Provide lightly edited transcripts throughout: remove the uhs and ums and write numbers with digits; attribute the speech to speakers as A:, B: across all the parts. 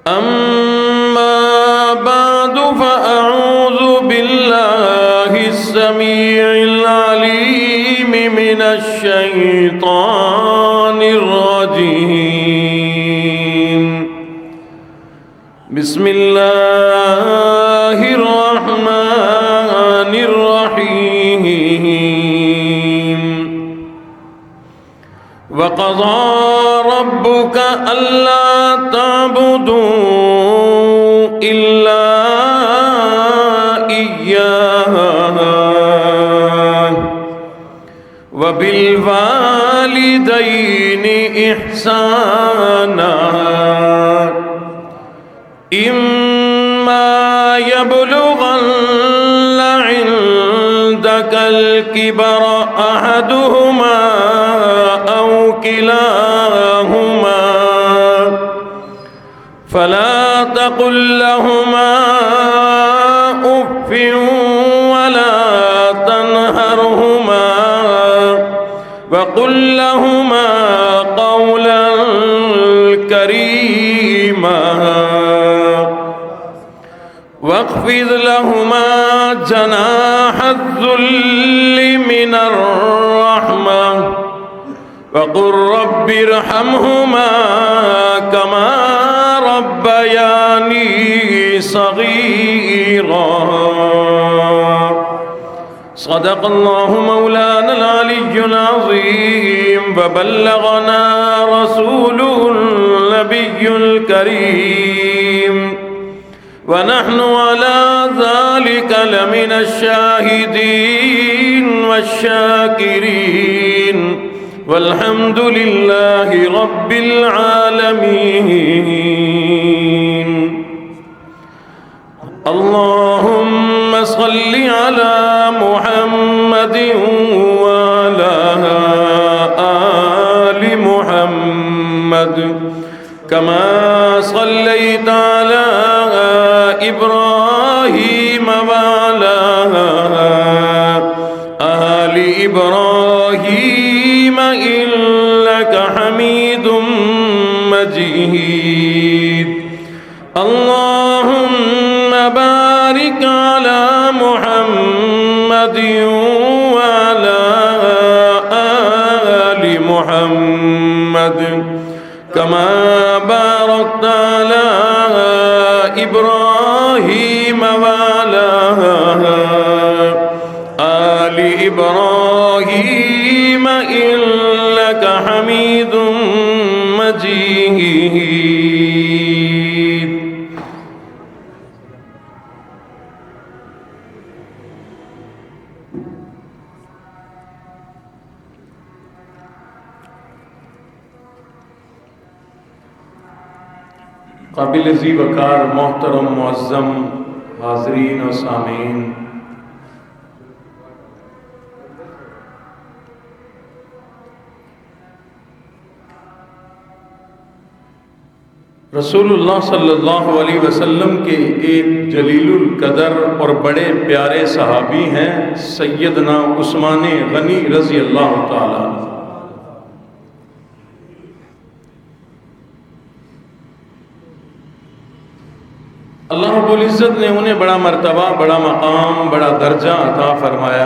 A: أما بعد فأعوذ بالله السميع العليم من الشيطان الرجيم. بسم الله الرحمن الرحيم. وقضى ربك ألا تعبدوا إلا إياه وبالوالدين إحسانا إما يبلغن عندك الكبر أحدهما أو كلاهما فلا تقل لهما أف ولا تنهرهما وقل لهما قولا كريما واخفض لهما جناح الذل من الرحمة وقل رب ارحمهما كما ربياني صغيرا. صدق الله مولانا العلي العظيم وبلغنا رسوله النبي الكريم ونحن على ذلك لمن الشاهدين والشاكرين والحمد لله رب العالمين. اللهم صل على محمد وعلى آل محمد كما صليت على إبراهيم وعلى آل إبراهيم إنك حميد مجيد. اللهم بارك على محمد وعلى آل محمد كما باركت على إبراهيم وعلى آل إبراهيم إنك حميد مجيد. قابل ذی وقار محترم معظم حاضرین و سامعین، رسول اللہ صلی اللہ علیہ وسلم کے ایک جلیل القدر اور بڑے پیارے صحابی ہیں سیدنا عثمان غنی رضی اللہ تعالیٰ. اللہ رب العزت نے انہیں بڑا مرتبہ، بڑا مقام، بڑا درجہ عطا فرمایا.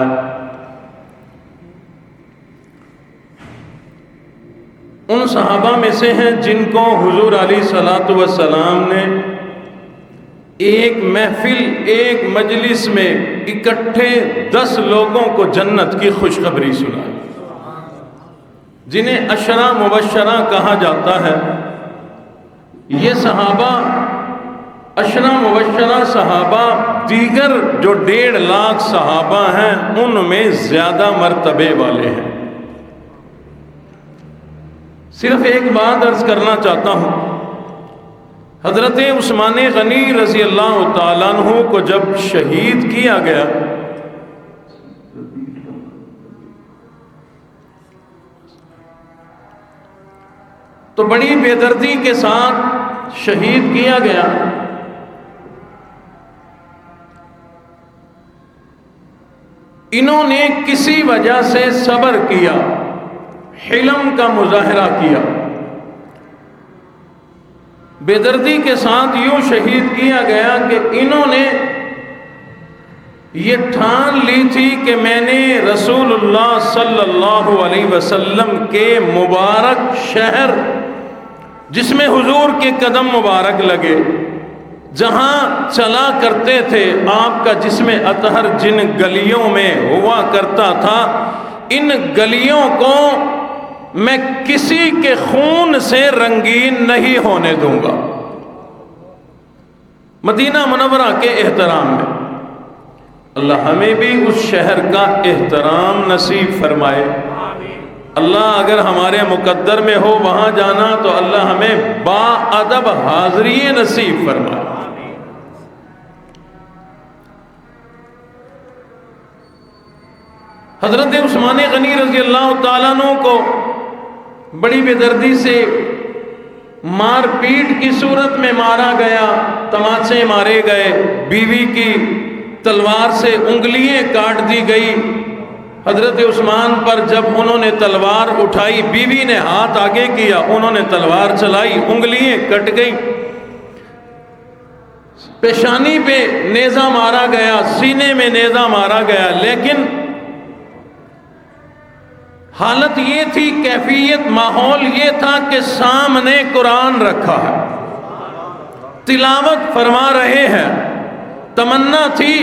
A: ان صحابہ میں سے ہیں جن کو حضور علیہ الصلوۃ والسلام نے ایک محفل، ایک مجلس میں اکٹھے 10 لوگوں کو جنت کی خوشخبری سنائی، جنہیں عشرہ مبشرہ کہا جاتا ہے. یہ صحابہ، عشرہ مبشرہ صحابہ، دیگر جو 1.5 لاکھ صحابہ ہیں ان میں زیادہ مرتبے والے ہیں. صرف ایک بات عرض کرنا چاہتا ہوں، حضرت عثمان غنی رضی اللہ تعالیٰ عنہ کو جب شہید کیا گیا تو بڑی بے دردی کے ساتھ شہید کیا گیا. انہوں نے کسی وجہ سے صبر کیا، حلم کا مظاہرہ کیا. بے دردی کے ساتھ یوں شہید کیا گیا کہ انہوں نے یہ ٹھان لی تھی کہ میں نے رسول اللہ صلی اللہ علیہ وسلم کے مبارک شہر، جس میں حضور کے قدم مبارک لگے، جہاں چلا کرتے تھے آپ کا جسم اطہر جن گلیوں میں ہوا کرتا تھا، ان گلیوں کو میں کسی کے خون سے رنگین نہیں ہونے دوں گا۔ مدینہ منورہ کے احترام میں اللہ ہمیں بھی اس شہر کا احترام نصیب فرمائے۔ اللہ اگر ہمارے مقدر میں ہو وہاں جانا تو اللہ ہمیں با ادب حاضری نصیب فرمائے۔ حضرت عثمان غنی رضی اللہ تعالیٰ عنہ کو بڑی بے دردی سے مار پیٹ کی صورت میں مارا گیا، تماچے مارے گئے، بیوی کی تلوار سے انگلیاں کاٹ دی گئی۔ حضرت عثمان پر جب انہوں نے تلوار اٹھائی، بیوی نے ہاتھ آگے کیا، انہوں نے تلوار چلائی، انگلیاں کٹ گئی، پیشانی پہ نیزہ مارا گیا، سینے میں نیزہ مارا گیا، لیکن حالت یہ تھی، کیفیت ماحول یہ تھا کہ سامنے قرآن رکھا ہے، تلاوت فرما رہے ہیں، تمنا تھی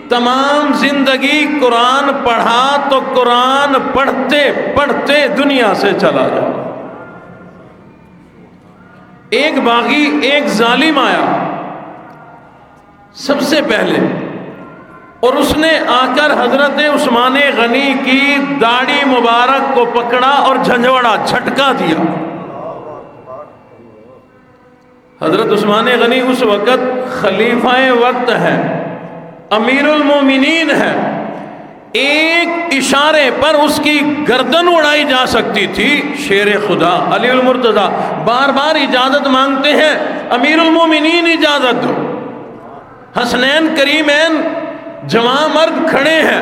A: تمام زندگی قرآن پڑھا تو قرآن پڑھتے پڑھتے دنیا سے چلا جاؤ۔ ایک باغی، ایک ظالم آیا سب سے پہلے، اور اس نے آ کر حضرت عثمان غنی کی داڑھی مبارک کو پکڑا اور جھنجھوڑا، جھٹکا دیا۔ حضرت عثمان غنی اس وقت خلیفہ وقت ہے، امیر المومنین ہے، ایک اشارے پر اس کی گردن اڑائی جا سکتی تھی۔ شیر خدا علی المرتضی بار بار اجازت مانگتے ہیں، امیر المومنین اجازت دو۔ حسنین کریمین جوان مرد کھڑے ہیں،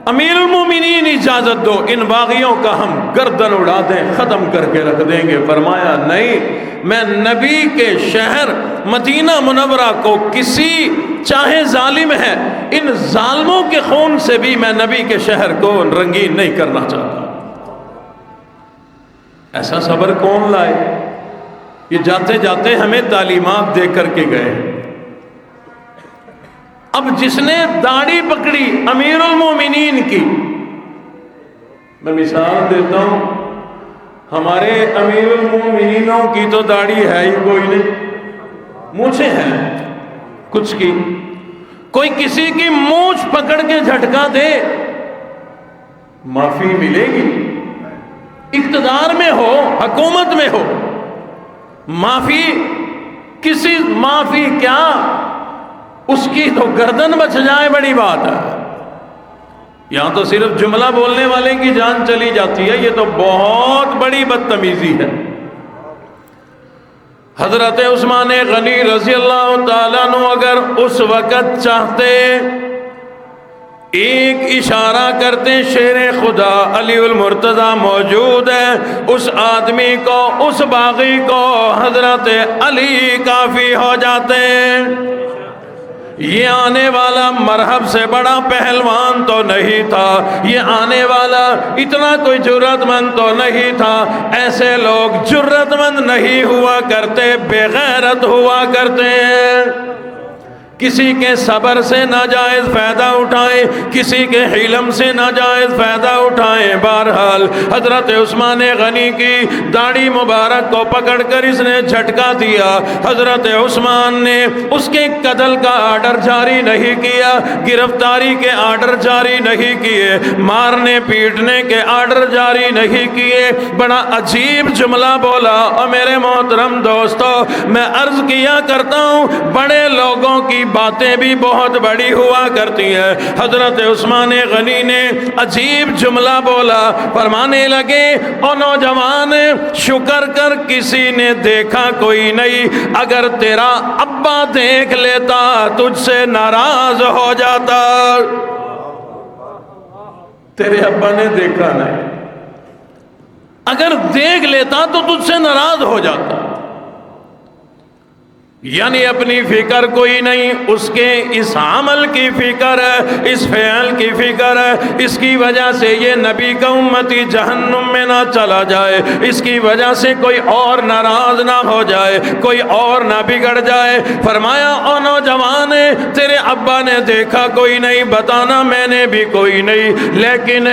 A: امیر المومنین اجازت دو، ان باغیوں کا ہم گردن اڑا دیں، ختم کر کے رکھ دیں گے۔ فرمایا نہیں، میں نبی کے شہر مدینہ منورہ کو کسی چاہے ظالم ہے، ان ظالموں کے خون سے بھی میں نبی کے شہر کو رنگین نہیں کرنا چاہتا۔ ایسا صبر کون لائے؟ یہ جاتے جاتے ہمیں تعلیمات دے کر کے گئے۔ اب جس نے داڑھی پکڑی امیر المومنین کی، میں مثال دیتا ہوں، ہمارے امیر المومنینوں کی تو داڑھی ہے ہی کوئی نہیں، مونچھیں ہیں کچھ کی، کوئی کسی کی مونچھ پکڑ کے جھٹکا دے معافی ملے گی؟ اقتدار میں ہو، حکومت میں ہو، معافی کسی، معافی کیا، اس کی تو گردن بچ جائے بڑی بات ہے۔ یہاں تو صرف جملہ بولنے والے کی جان چلی جاتی ہے، یہ تو بہت بڑی بدتمیزی ہے۔ حضرت عثمان غنی رضی اللہ تعالیٰ عنہ اگر اس وقت چاہتے، ایک اشارہ کرتے، شیر خدا علی المرتضی موجود ہے، اس آدمی کو، اس باغی کو حضرت علی کافی ہو جاتے۔ یہ آنے والا مرحب سے بڑا پہلوان تو نہیں تھا، یہ آنے والا اتنا کوئی جرأت مند تو نہیں تھا، ایسے لوگ جرأت مند نہیں ہوا کرتے، بے غیرت ہوا کرتے ہیں۔ کسی کے صبر سے ناجائز فائدہ اٹھائیں، کسی کے حلم سے ناجائز فائدہ اٹھائیں۔ بہرحال حضرت عثمان غنی کی داڑھی مبارک کو پکڑ کر اس نے جھٹکا دیا۔ حضرت عثمان نے اس کے قتل کا آرڈر جاری نہیں کیا، گرفتاری کے آرڈر جاری نہیں کیے، مارنے پیٹنے کے آرڈر جاری نہیں کیے۔ بڑا عجیب جملہ بولا، اور میرے محترم دوستو، میں عرض کیا کرتا ہوں، بڑے لوگوں کی باتیں بھی بہت بڑی ہوا کرتی ہے۔ حضرت عثمان غنی نے عجیب جملہ بولا، فرمانے لگے، او نوجوان، شکر کر کسی نے دیکھا کوئی نہیں، اگر تیرا ابا دیکھ لیتا تجھ سے ناراض ہو جاتا۔ تیرے ابا نے دیکھا نہیں، اگر دیکھ لیتا تو تجھ سے ناراض ہو جاتا۔ یعنی اپنی فکر کوئی نہیں، اس کے اس عمل کی فکر ہے، اس فعل کی فکر ہے، اس کی وجہ سے یہ نبی کا امتی جہنم میں نہ چلا جائے، اس کی وجہ سے کوئی اور ناراض نہ ہو جائے، کوئی اور نہ بگڑ جائے۔ فرمایا او نوجوان، تیرے ابا نے دیکھا کوئی نہیں، بتانا میں نے بھی کوئی نہیں، لیکن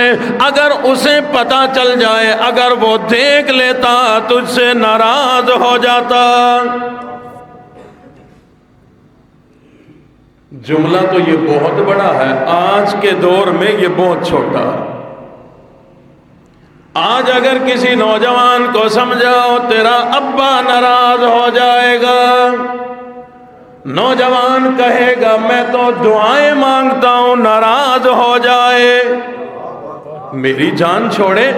A: اگر اسے پتہ چل جائے، اگر وہ دیکھ لیتا تجھ سے ناراض ہو جاتا۔ جملہ تو یہ بہت بڑا ہے، آج کے دور میں یہ بہت چھوٹا ہے۔ آج اگر کسی نوجوان کو سمجھاؤ تیرا ابا ناراض ہو جائے گا، نوجوان کہے گا میں تو دعائیں مانگتا ہوں ناراض ہو جائے، میری جان چھوڑے،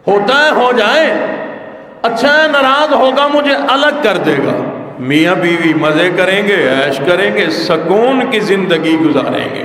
A: ہوتا ہے ہو جائے، اچھا ہے ناراض ہوگا مجھے الگ کر دے گا، میاں بیوی مزے کریں گے، عیش کریں گے، سکون کی زندگی گزاریں گے۔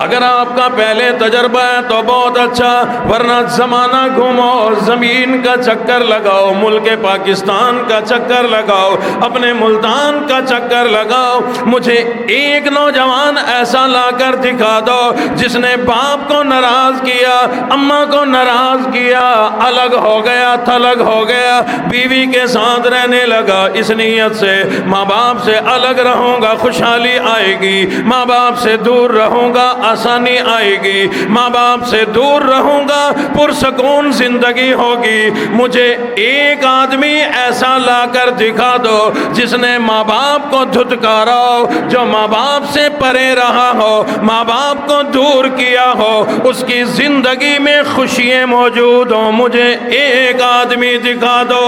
A: اگر آپ کا پہلے تجربہ ہے تو بہت اچھا، ورنہ زمانہ گھومو، زمین کا چکر لگاؤ، ملک پاکستان کا چکر لگاؤ، اپنے ملتان کا چکر لگاؤ، مجھے ایک نوجوان ایسا لا کر دکھا دو جس نے باپ کو ناراض کیا، اماں کو ناراض کیا، الگ ہو گیا، تھلگ ہو گیا، بیوی کے ساتھ رہنے لگا اس نیت سے ماں باپ سے الگ رہوں گا خوشحالی آئے گی، ماں باپ سے دور رہوں گا آسانی آئے گی، ماں باپ سے دور رہوں گا پرسکون زندگی ہوگی۔ مجھے ایک آدمی ایسا لا کر دکھا دو جس نے ماں باپ کو دھتکارا ہو، جو ماں باپ سے پرے رہا ہو، ماں باپ کو دور کیا ہو، اس کی زندگی میں خوشیاں موجود ہوں، مجھے ایک آدمی دکھا دو۔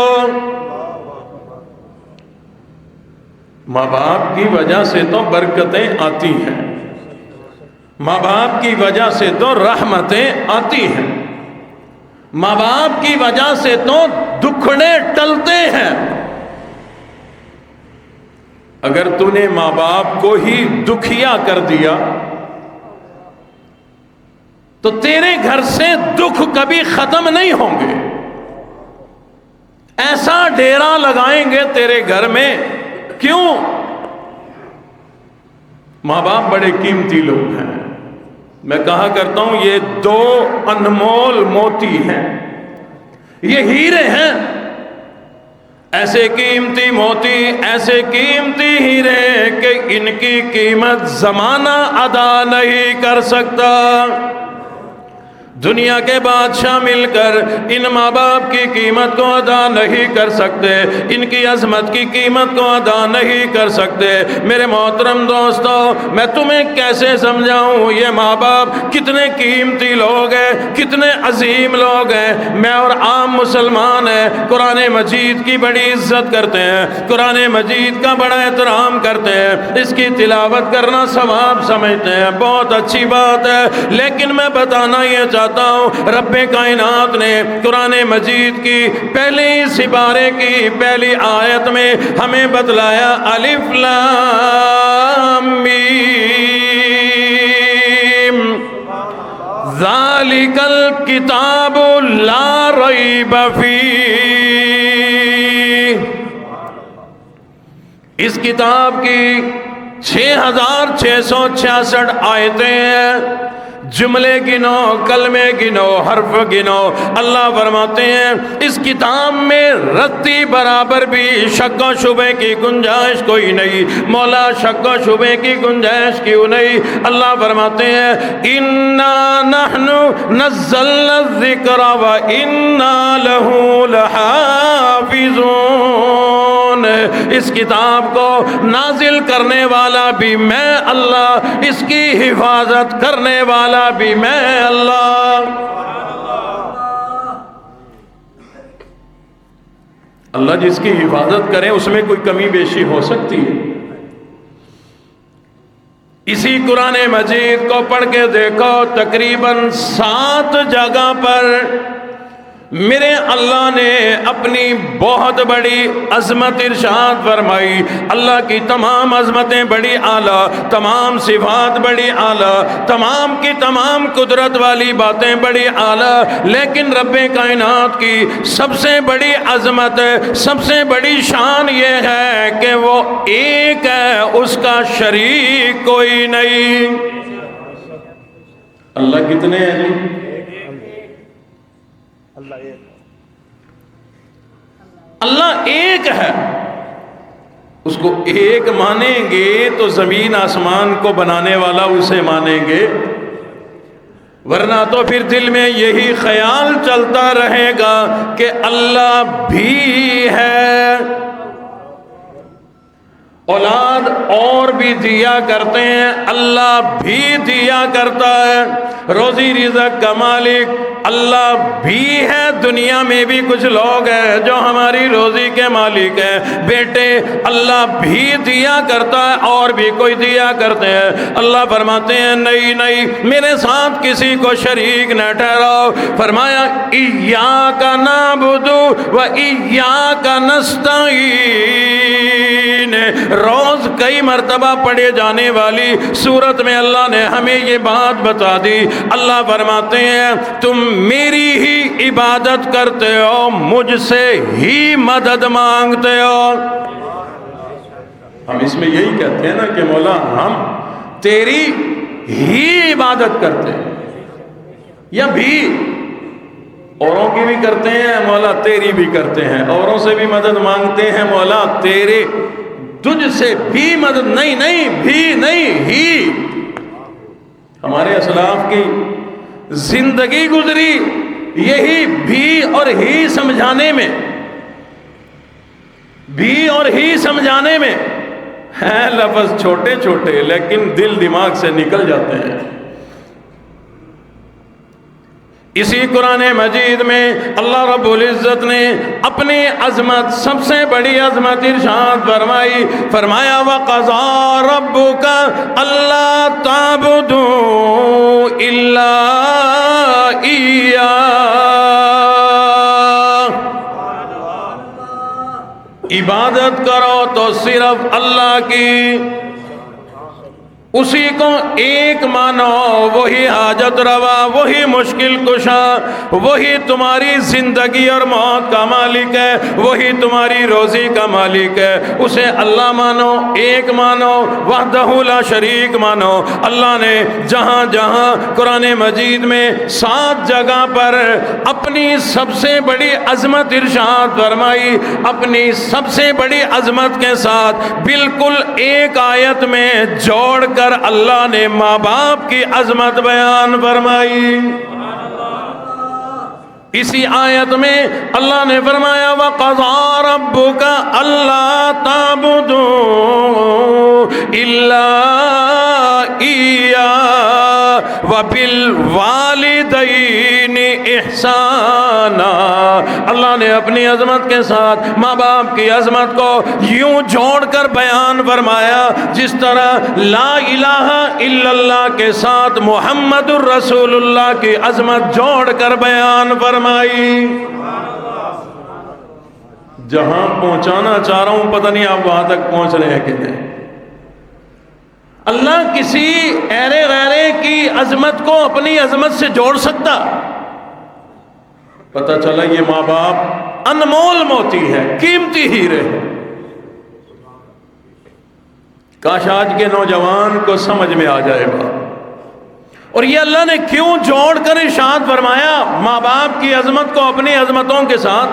A: ماں باپ کی وجہ سے تو برکتیں آتی ہیں، ماں باپ کی وجہ سے تو رحمتیں آتی ہیں، ماں باپ کی وجہ سے تو دکھڑے ٹلتے ہیں۔ اگر تو نے ماں باپ کو ہی دکھیا کر دیا تو تیرے گھر سے دکھ کبھی ختم نہیں ہوں گے، ایسا ڈیرا لگائیں گے تیرے گھر میں۔ کیوں؟ ماں باپ بڑے قیمتی لوگ ہیں، میں کہا کرتا ہوں یہ دو انمول موتی ہیں، یہ ہیرے ہیں، ایسے قیمتی موتی، ایسے قیمتی ہیرے کہ ان کی قیمت زمانہ ادا نہیں کر سکتا۔ دنیا کے بادشاہ مل کر ان ماں باپ کی قیمت کو ادا نہیں کر سکتے، ان کی عظمت کی قیمت کو ادا نہیں کر سکتے۔ میرے محترم دوستو، میں تمہیں کیسے سمجھاؤں یہ ماں باپ کتنے قیمتی لوگ ہیں، کتنے عظیم لوگ ہیں۔ میں اور عام مسلمان ہیں، قرآن مجید کی بڑی عزت کرتے ہیں، قرآن مجید کا بڑا احترام کرتے ہیں، اس کی تلاوت کرنا ثواب سمجھتے ہیں، بہت اچھی بات ہے، لیکن میں بتانا یہ چاہتا ہوں رب کائنات نے قرآن مجید کی پہلی سپارے کی پہلی آیت میں ہمیں بتلایا الف لام میم ذالک الکتاب لا ریب فیہ، اس کتاب کی 6666 آیتیں ہیں، جملے گنو، کلمے گنو، حرف گنو۔ اللہ فرماتے ہیں اس کتاب میں رتی برابر بھی شک و شبے کی گنجائش کوئی نہیں، مولا شک و شبے کی گنجائش کیوں نہیں؟ اللہ فرماتے ہیں اِنَّا نَحْنُ نَزَّلْنَا الذِّكْرَ وَإِنَّا لَهُ لَحَافِظُونَ، اس کتاب کو نازل کرنے والا بھی میں اللہ، اس کی حفاظت کرنے والا بھی میں اللہ۔ اللہ جس کی حفاظت کرے اس میں کوئی کمی بیشی ہو سکتی ہے؟ اسی قرآن مجید کو پڑھ کے دیکھو، تقریباً 7 جگہ پر میرے اللہ نے اپنی بہت بڑی عظمت ارشاد فرمائی. اللہ کی تمام عظمتیں بڑی اعلیٰ، تمام صفات بڑی اعلیٰ، تمام کی تمام قدرت والی باتیں بڑی اعلیٰ، لیکن رب کائنات کی سب سے بڑی عظمت، سب سے بڑی شان یہ ہے کہ وہ ایک ہے، اس کا شریک کوئی نہیں. اللہ کتنے ہیں جی؟ اللہ ایک ہے. اس کو ایک مانیں گے تو زمین آسمان کو بنانے والا اسے مانیں گے، ورنہ تو پھر دل میں یہی خیال چلتا رہے گا کہ اللہ بھی ہے. اولاد اور بھی دیا کرتے ہیں، اللہ بھی دیا کرتا ہے. روزی رزق کا مالک اللہ بھی ہے. دنیا میں بھی کچھ لوگ ہیں جو ہماری روزی کے مالک ہیں. بیٹے اللہ بھی دیا کرتا ہے اور بھی کوئی دیا کرتے ہیں. اللہ فرماتے ہیں نہیں نہیں، میرے ساتھ کسی کو شریک نہ ٹھہراؤ. فرمایا ایاک نعبد و ایاک نستعین. روز کئی مرتبہ پڑھے جانے والی سورت میں اللہ نے ہمیں یہ بات بتا دی. اللہ فرماتے ہیں تم میری ہی عبادت کرتے ہو، مجھ سے ہی مدد مانگتے ہو. ہم اس میں یہی کہتے ہیں نا کہ مولا ہم تیری ہی عبادت کرتے ہیں، یا بھی اوروں کی بھی کرتے ہیں مولا، تیری بھی کرتے ہیں. اوروں سے بھی مدد مانگتے ہیں مولا، تیرے تجھ سے بھی مدد نہیں، نہیں بھی نہیں، ہی. ہمارے اسلاف کی زندگی گزری یہی بھی اور ہی سمجھانے میں، بھی اور ہی سمجھانے میں. ہیں لفظ چھوٹے چھوٹے لیکن دل دماغ سے نکل جاتے ہیں. اسی قرآن مجید میں اللہ رب العزت نے اپنی عظمت، سب سے بڑی عظمت ارشاد فرمائی. فرمایا وَقَضَىٰ رَبُّكَ أَلَّا تَعْبُدُوا إِلَّا إِيَّاهُ. عبادت کرو تو صرف اللہ کی، اسی کو ایک مانو. وہی حاجت روا، وہی مشکل کشا، وہی تمہاری زندگی اور موت کا مالک ہے، وہی تمہاری روزی کا مالک ہے. اسے اللہ مانو، ایک مانو، وحدہ لا شریک مانو. اللہ نے جہاں جہاں قرآن مجید میں 7 جگہ پر اپنی سب سے بڑی عظمت ارشاد فرمائی، اپنی سب سے بڑی عظمت کے ساتھ بالکل ایک آیت میں جوڑ کر اللہ نے ماں باپ کی عظمت بیان فرمائی. اسی آیت میں اللہ نے فرمایا وَقَضَىٰ رَبُّكَ أَلَّا تَعْبُدُوا إِلَّا إِيَّاهُ وَبِالْوَالِدَيْنِ إِحْسَانًا. اللہ نے اپنی عظمت کے ساتھ ماں باپ کی عظمت کو یوں جوڑ کر بیان فرمایا جس طرح لا الہ الا اللہ کے ساتھ محمد الرسول اللہ کی عظمت جوڑ کر بیان فرمائی. جہاں پہنچانا چاہ رہا ہوں پتہ نہیں آپ وہاں تک پہنچ رہے ہیں کہ نہیں. اللہ کسی ایرے غیرے کی عظمت کو اپنی عظمت سے جوڑ سکتا؟ پتہ چلا یہ ماں باپ انمول موتی ہے، قیمتی ہیرے ہے. کاش آج کے نوجوان کو سمجھ میں آ جائے گا. اور یہ اللہ نے کیوں جوڑ کر ارشاد فرمایا ماں باپ کی عظمت کو اپنی عظمتوں کے ساتھ؟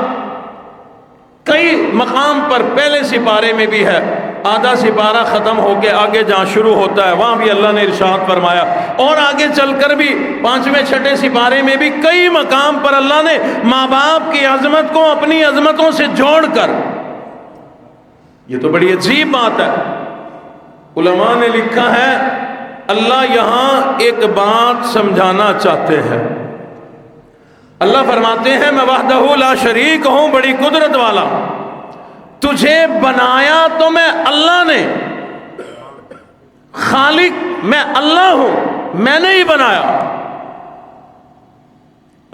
A: کئی مقام پر پہلے سپارے میں بھی ہے، آدھا سپارہ ختم ہو کے آگے جہاں شروع ہوتا ہے وہاں بھی اللہ نے ارشاد فرمایا، اور آگے چل کر بھی 5ویں 6ٹھے سپارے میں بھی کئی مقام پر اللہ نے ماں باپ کی عظمت کو اپنی عظمتوں سے جوڑ کر. یہ تو بڑی عجیب بات ہے. علماء نے لکھا ہے اللہ یہاں ایک بات سمجھانا چاہتے ہیں. اللہ فرماتے ہیں میں وحدہ لا شریک ہوں، بڑی قدرت والا. تجھے بنایا تو میں اللہ نے، خالق میں اللہ ہوں، میں نے ہی بنایا.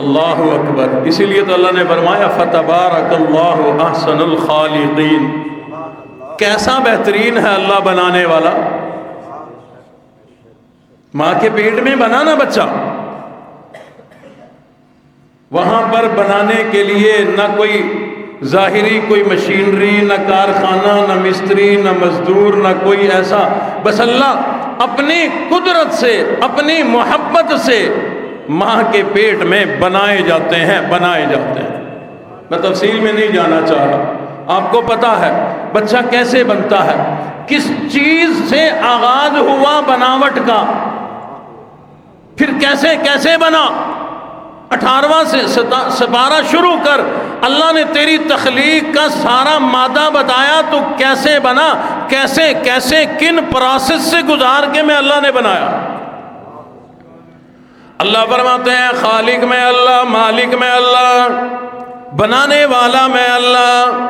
A: اللہ اکبر. اسی لیے تو اللہ نے فرمایا فتبارک اللہ احسن الخالقین. کیسا بہترین ہے اللہ بنانے والا. ماں کے پیٹ میں بنا نا بچہ, وہاں پر بنانے کے لیے نہ کوئی ظاہری کوئی مشینری, نہ کارخانہ, نہ مستری, نہ مزدور, نہ کوئی ایسا. بس اللہ اپنی قدرت سے, اپنی محبت سے ماں کے پیٹ میں بنائے جاتے ہیں. میں تفصیل میں نہیں جانا چاہ رہا. آپ کو پتا ہے بچہ کیسے بنتا ہے, کس چیز سے آغاز ہوا بناوٹ کا, پھر کیسے کیسے بنا. 18واں سے سپارہ شروع کر, اللہ نے تیری تخلیق کا سارا مادہ بتایا, تو کیسے بنا, کیسے کیسے کن پروسیس سے گزار کے میں اللہ نے بنایا. اللہ فرماتے ہیں خالق میں اللہ, مالک میں اللہ, بنانے والا میں اللہ.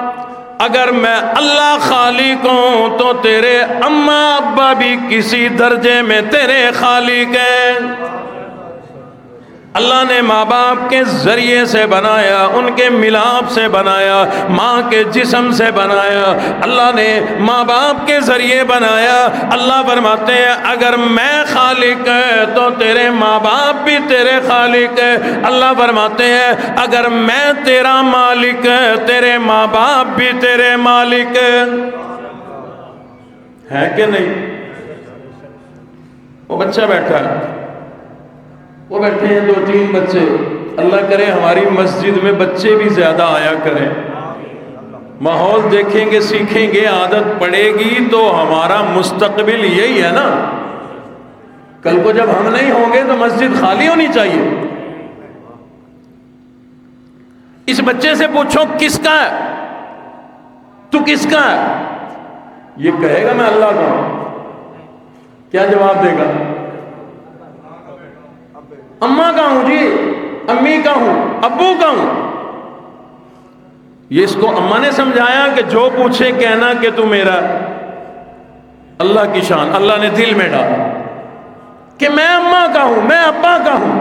A: اگر میں اللہ خالق ہوں تو تیرے اماں ابا بھی کسی درجے میں تیرے خالق ہیں. اللہ نے ماں باپ کے ذریعے سے بنایا, ان کے ملاپ سے بنایا, ماں کے جسم سے بنایا, اللہ نے ماں باپ کے ذریعے بنایا. اللہ فرماتے ہیں اگر میں خالق ہے تو تیرے ماں باپ بھی تیرے خالق ہے. اللہ فرماتے ہیں اگر میں تیرا مالک ہے, تیرے ماں باپ بھی تیرے مالک ہے کہ نہیں. وہ بچہ بیٹھا ہے, وہ بیٹھے ہیں 2-3 بچے. اللہ کرے ہماری مسجد میں بچے بھی زیادہ آیا کریں. ماحول دیکھیں گے, سیکھیں گے, عادت پڑے گی تو ہمارا مستقبل یہی ہے نا. کل کو جب ہم نہیں ہوں گے تو مسجد خالی ہونی چاہیے. اس بچے سے پوچھو کس کا ہے, تو کس کا ہے, یہ کہے گا میں اللہ کا ہوں. کیا جواب دے گا؟ اماں کا ہوں جی, امی کا ہوں, ابو کا ہوں. یہ اس کو اماں نے سمجھایا کہ جو پوچھے کہنا کہ تو میرا. اللہ کی شان اللہ نے دل میں ڈالا کہ میں اماں کا ہوں, میں ابا کا ہوں.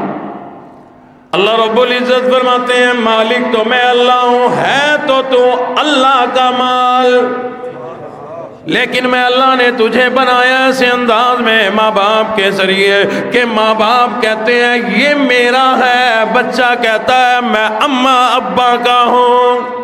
A: اللہ رب العزت فرماتے ہیں مالک تو میں اللہ ہوں, ہے تو اللہ کا مال, لیکن میں اللہ نے تجھے بنایا ایسے انداز میں ماں باپ کے ذریعے کہ ماں باپ کہتے ہیں یہ میرا ہے, بچہ کہتا ہے میں اماں ابا کا ہوں.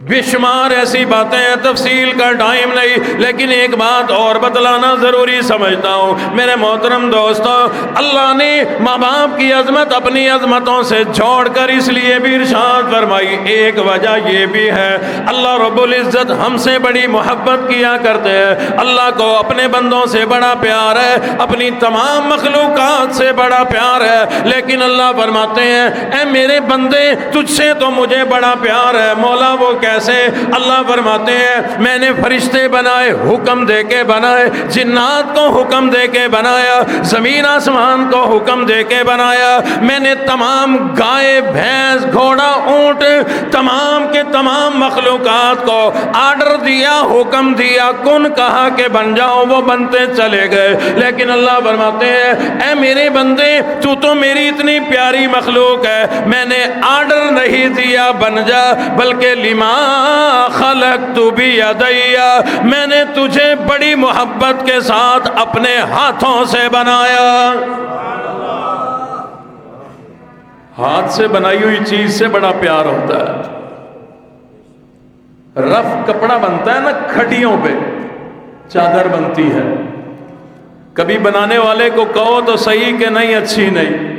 A: بے شمار ایسی باتیں ہیں, تفصیل کا ٹائم نہیں, لیکن ایک بات اور بتلانا ضروری سمجھتا ہوں میرے محترم دوستو. اللہ نے ماں باپ کی عظمت اپنی عظمتوں سے جوڑ کر اس لیے بھی ارشاد فرمائی. ایک وجہ یہ بھی ہے اللہ رب العزت ہم سے بڑی محبت کیا کرتے ہیں. اللہ کو اپنے بندوں سے بڑا پیار ہے, اپنی تمام مخلوقات سے بڑا پیار ہے, لیکن اللہ فرماتے ہیں اے میرے بندے تجھ سے تو مجھے بڑا پیار ہے. مولا وہ کیسے؟ اللہ فرماتے ہیں میں نے فرشتے بنائے, حکم دے کے بنائے, جنات کو حکم دے کے بنایا, زمین آسمان کو حکم دے کے بنایا. میں نے تمام گائے, بھینس, گھوڑا, اونٹ, تمام کے تمام مخلوقات کو آرڈر دیا, حکم دیا, کن کہا کہ بن جاؤ, وہ بنتے چلے گئے. لیکن اللہ فرماتے ہیں اے میرے بندے تو میری اتنی پیاری مخلوق ہے, میں نے آرڈر نہیں دیا بن جا, بلکہ لما خلقت بیدی, میں نے تجھے بڑی محبت کے ساتھ اپنے ہاتھوں سے بنایا. ہاتھ سے بنائی ہوئی چیز سے بڑا پیار ہوتا ہے. رف کپڑا بنتا ہے نا, کھٹیوں پہ چادر بنتی ہے. کبھی بنانے والے کو کہو تو صحیح کہ نہیں, اچھی نہیں,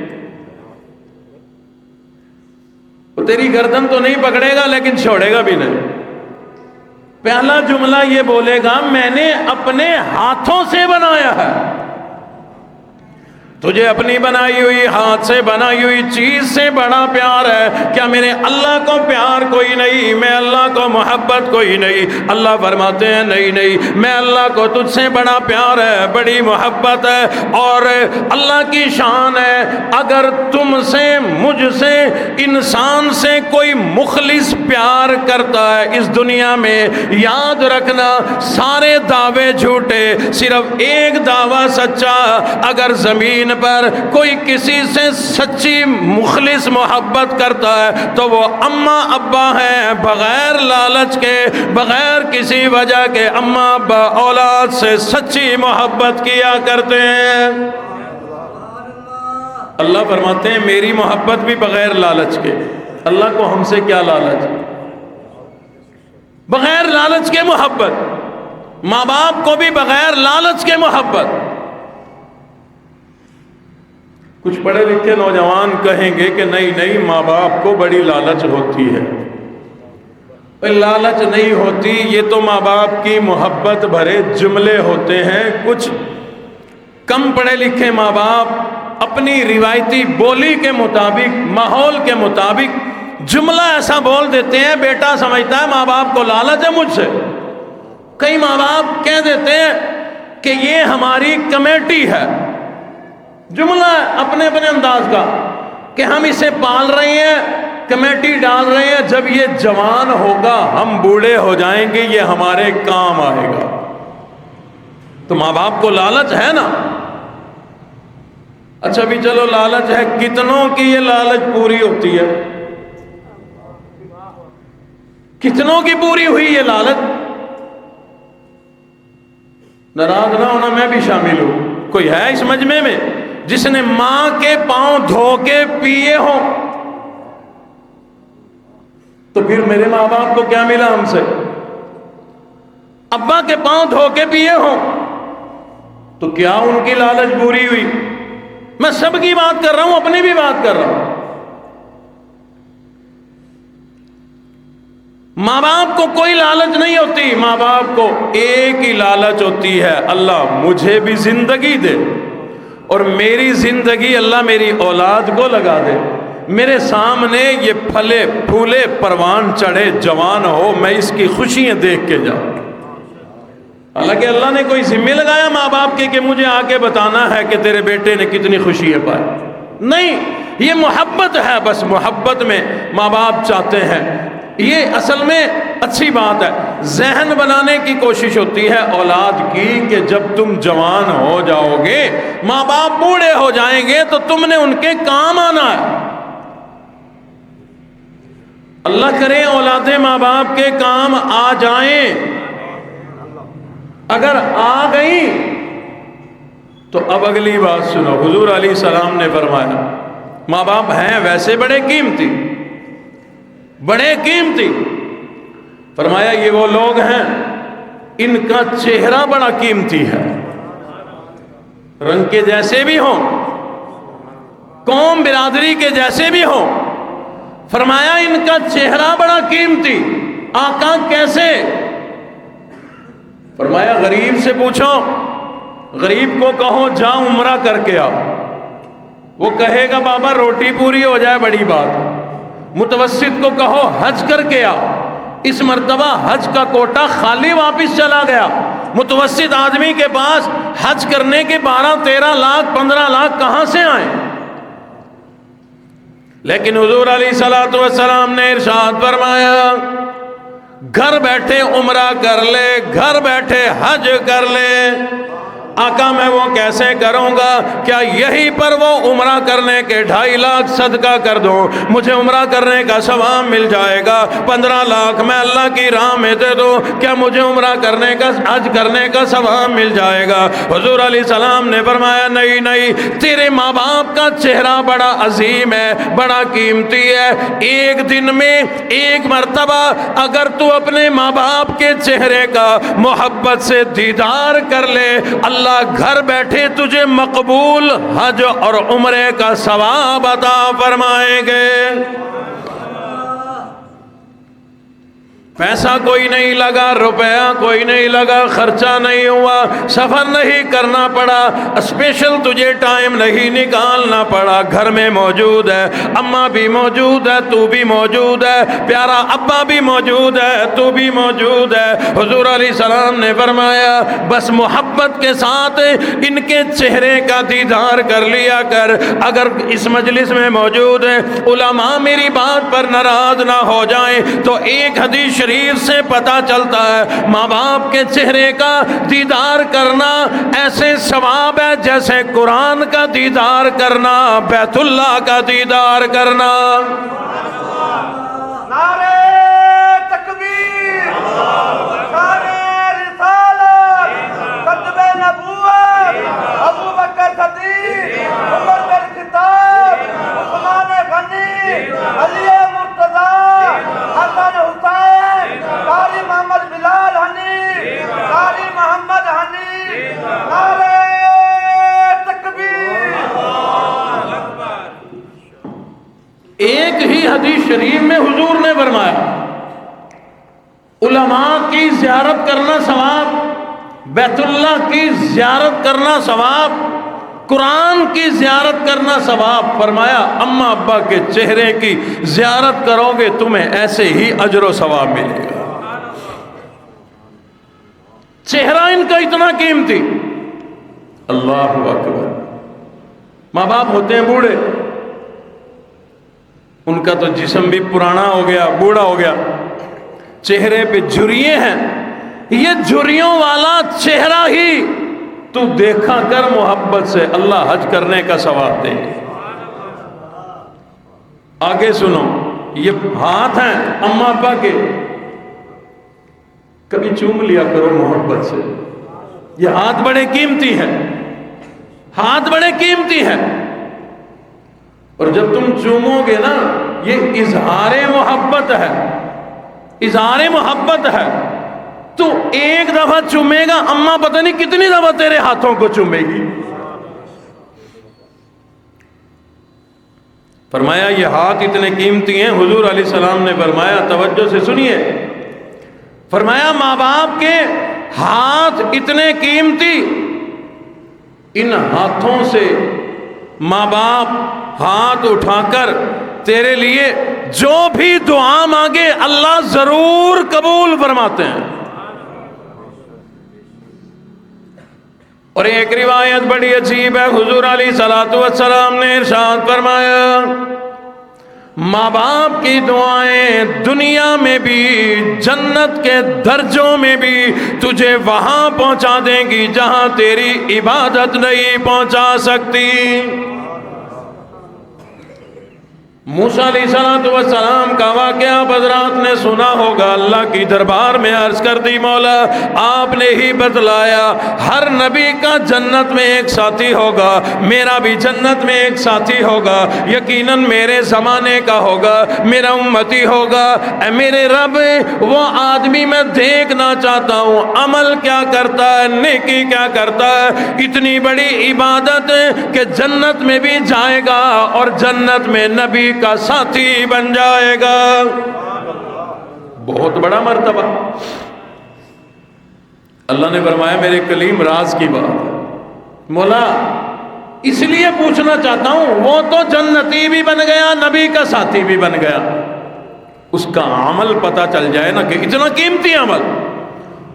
A: وہ تیری گردن تو نہیں پکڑے گا لیکن چھوڑے گا بھی نہیں. پہلا جملہ یہ بولے گا میں نے اپنے ہاتھوں سے بنایا ہے. تجھے اپنی بنائی ہوئی ہاتھ سے بنائی ہوئی چیز سے بڑا پیار ہے. کیا میرے اللہ کو پیار کوئی نہیں؟ میں اللہ کو محبت کوئی نہیں؟ اللہ فرماتے ہیں نہیں نہیں, میں اللہ کو تجھ سے بڑا پیار ہے, بڑی محبت ہے. اور اللہ کی شان ہے اگر تم سے, مجھ سے, انسان سے کوئی مخلص پیار کرتا ہے اس دنیا میں, یاد رکھنا سارے دعوے جھوٹے, صرف ایک دعویٰ سچا. اگر زمین زمین پر کوئی کسی سے سچی مخلص محبت کرتا ہے تو وہ اماں ابا ہیں، بغیر لالچ کے، بغیر کسی وجہ کے اماں ابا اولاد سے سچی محبت کیا کرتے ہیں۔ اللہ فرماتے ہیں میری محبت بھی بغیر لالچ کے۔ اللہ کو ہم سے کیا لالچ؟ بغیر لالچ کے محبت، ماں باپ کو بھی بغیر لالچ کے محبت۔ کچھ پڑھے لکھے نوجوان کہیں گے کہ نہیں ماں باپ کو بڑی لالچ ہوتی ہے۔ لالچ نہیں ہوتی، یہ تو ماں باپ کی محبت بھرے جملے ہوتے ہیں۔ کچھ کم پڑھے لکھے ماں باپ اپنی روایتی بولی کے مطابق، ماحول کے مطابق جملہ ایسا بول دیتے ہیں، بیٹا سمجھتا ہے ماں باپ کو لالچ ہے مجھ سے۔ کئی ماں باپ کہہ دیتے ہیں کہ یہ ہماری کمیٹی ہے، جملہ اپنے انداز کا کہ ہم اسے پال رہے ہیں، کمیٹی ڈال رہے ہیں، جب یہ جوان ہوگا ہم بوڑھے ہو جائیں گے یہ ہمارے کام آئے گا۔ تو ماں باپ کو لالچ ہے نا۔ اچھا بھی چلو لالچ ہے، کتنوں کی یہ لالچ پوری ہوتی ہے؟ کتنوں کی پوری ہوئی یہ لالچ؟ ناراض نہ ہونا، میں بھی شامل ہوں۔ کوئی ہے اس مجمع میں جس نے ماں کے پاؤں دھو کے پیے ہوں؟ تو پھر میرے ماں باپ کو کیا ملا ہم سے؟ ابا کے پاؤں دھو کے پیے ہوں تو کیا ان کی لالچ پوری ہوئی؟ میں سب کی بات کر رہا ہوں، اپنی بھی بات کر رہا ہوں۔ ماں باپ کو کوئی لالچ نہیں ہوتی، ماں باپ کو ایک ہی لالچ ہوتی ہے، اللہ مجھے بھی زندگی دے اور میری زندگی اللہ میری اولاد کو لگا دے، میرے سامنے یہ پھلے پھولے پروان چڑھے جوان ہو، میں اس کی خوشیاں دیکھ کے جاؤں۔ حالانکہ اللہ نے کوئی ذمہ لگایا ماں باپ کے کہ مجھے آ کے بتانا ہے کہ تیرے بیٹے نے کتنی خوشیاں پائی؟ نہیں، یہ محبت ہے، بس محبت میں ماں باپ چاہتے ہیں۔ یہ اصل میں اچھی بات ہے، ذہن بنانے کی کوشش ہوتی ہے اولاد کی کہ جب تم جوان ہو جاؤ گے، ماں باپ بوڑھے ہو جائیں گے تو تم نے ان کے کام آنا ہے۔ اللہ کرے اولادیں ماں باپ کے کام آ جائیں، اگر آ گئی تو اب اگلی بات سنو۔ حضور علیہ السلام نے فرمایا ماں باپ ہیں ویسے بڑے قیمتی، بڑے قیمتی۔ فرمایا یہ وہ لوگ ہیں ان کا چہرہ بڑا قیمتی ہے، رنگ کے جیسے بھی ہوں، قوم برادری کے جیسے بھی ہوں، فرمایا ان کا چہرہ بڑا قیمتی۔ آقا کیسے؟ فرمایا غریب سے پوچھو، غریب کو کہو جا عمرہ کر کے آ، وہ کہے گا بابا روٹی پوری ہو جائے بڑی بات۔ متوسط کو کہو حج کر کے آ، اس مرتبہ حج کا کوٹا خالی واپس چلا گیا۔ متوسط آدمی کے پاس حج کرنے کے 12 13 لاکھ 15 لاکھ کہاں سے آئیں؟ لیکن حضور علیہ الصلوۃ والسلام نے ارشاد فرمایا گھر بیٹھے عمرہ کر لے، گھر بیٹھے حج کر لے۔ آقا میں وہ کیسے کروں گا؟ کیا یہی پر وہ عمرہ کرنے کے 2.5 لاکھ صدقہ کر دوں، مجھے عمرہ کرنے کا ثواب مل جائے گا؟ 15 لاکھ میں اللہ کی راہ میں دے دوں، کیا مجھے عمرہ کرنے کا حج کرنے کا ثواب مل جائے گا؟ حضور علیہ السلام نے فرمایا نہیں نہیں، تیرے ماں باپ کا چہرہ بڑا عظیم ہے، بڑا قیمتی ہے۔ ایک دن میں ایک مرتبہ اگر تو اپنے ماں باپ کے چہرے کا محبت سے دیدار کر لے، اللہ گھر بیٹھے تجھے مقبول حج اور عمرے کا ثواب عطا فرمائیں گے۔ پیسہ کوئی نہیں لگا، روپیہ کوئی نہیں لگا، خرچہ نہیں ہوا، سفر نہیں کرنا پڑا، اسپیشل تجھے ٹائم نہیں نکالنا پڑا، گھر میں موجود ہے، اماں بھی موجود ہے، تو بھی موجود ہے، پیارا ابا بھی موجود ہے، تو بھی موجود ہے۔ حضور علیہ السلام نے فرمایا بس محبت محبت کے ساتھ ان کے چہرے کا دیدار کر لیا کر۔ اگر اس مجلس میں موجود ہیں علماء میری بات پر ناراض نہ ہو جائیں تو ایک حدیث شریف سے پتہ چلتا ہے ماں باپ کے چہرے کا دیدار کرنا ایسے ثواب ہے جیسے قرآن کا دیدار کرنا، بیت اللہ کا دیدار کرنا۔
B: نعرہ تکبیر، نعرہ رسالت، ختم نبوت، ابو بکر صدیق، عمر بن خطاب، عثمان غنی، علی مرتضیٰ، حسن حسین، قاری محمد بلال حنی، قاری محمد حنی، نعرہ تکبیر۔
A: ایک ہی حدیث شریف میں حضور نے فرمایا علماء کی زیارت کرنا ثواب، بیت اللہ کی زیارت کرنا ثواب، قرآن کی زیارت کرنا ثواب۔ فرمایا اماں ابا کے چہرے کی زیارت کرو گے تمہیں ایسے ہی اجر و ثواب ملے گا۔ چہرہ ان کا اتنا قیمتی، اللہ اکبر۔ ماں باپ ہوتے ہیں بوڑھے، ان کا تو جسم بھی پرانا ہو گیا، بوڑھا ہو گیا، چہرے پہ جھریے ہیں، یہ جھریوں والا چہرہ ہی تو دیکھا کر محبت سے، اللہ حج کرنے کا ثواب دیں گے۔ آگے سنو، یہ ہاتھ ہیں اماں ابا کے، کبھی چوم لیا کرو محبت سے، یہ ہاتھ بڑے قیمتی ہیں، ہاتھ بڑے قیمتی ہیں، اور جب تم چومو گے نا یہ اظہار محبت ہے، اظہار محبت ہے۔ تو ایک دفعہ چومے گا اماں پتہ نہیں کتنی دفعہ تیرے ہاتھوں کو چومے گی۔ فرمایا یہ ہاتھ اتنے قیمتی ہیں، حضور علیہ السلام نے فرمایا، توجہ سے سنیے، فرمایا ماں باپ کے ہاتھ اتنے قیمتی، ان ہاتھوں سے ماں باپ ہاتھ اٹھا کر تیرے لیے جو بھی دعا مانگے اللہ ضرور قبول فرماتے ہیں۔ اور ایک روایت بڑی عجیب ہے، حضور علیہ الصلوۃ والسلام نے ارشاد فرمایا ماں باپ کی دعائیں دنیا میں بھی جنت کے درجوں میں بھی تجھے وہاں پہنچا دیں گی جہاں تیری عبادت نہیں پہنچا سکتی۔ موسیٰ علیہ السلام کا واقعہ حضرات نے سنا ہوگا، اللہ کی دربار میں عرض کر دی مولا آپ نے ہی بتلایا ہر نبی کا جنت میں ایک ساتھی ہوگا، میرا بھی جنت میں ایک ساتھی ہوگا، یقیناً میرے زمانے کا ہوگا، میرا امتی ہوگا۔ اے میرے رب وہ آدمی میں دیکھنا چاہتا ہوں عمل کیا کرتا ہے، نیکی کیا کرتا ہے، اتنی بڑی عبادت کہ جنت میں بھی جائے گا اور جنت میں نبی کا ساتھی بن جائے گا۔ بہت بڑا مرتبہ۔ اللہ نے فرمایا میرے کلیم راز کی بات ہے، مولا اس لیے پوچھنا چاہتا ہوں وہ تو جنتی بھی بن گیا، نبی کا ساتھی بھی بن گیا، اس کا عمل پتہ چل جائے نا کہ اتنا قیمتی عمل،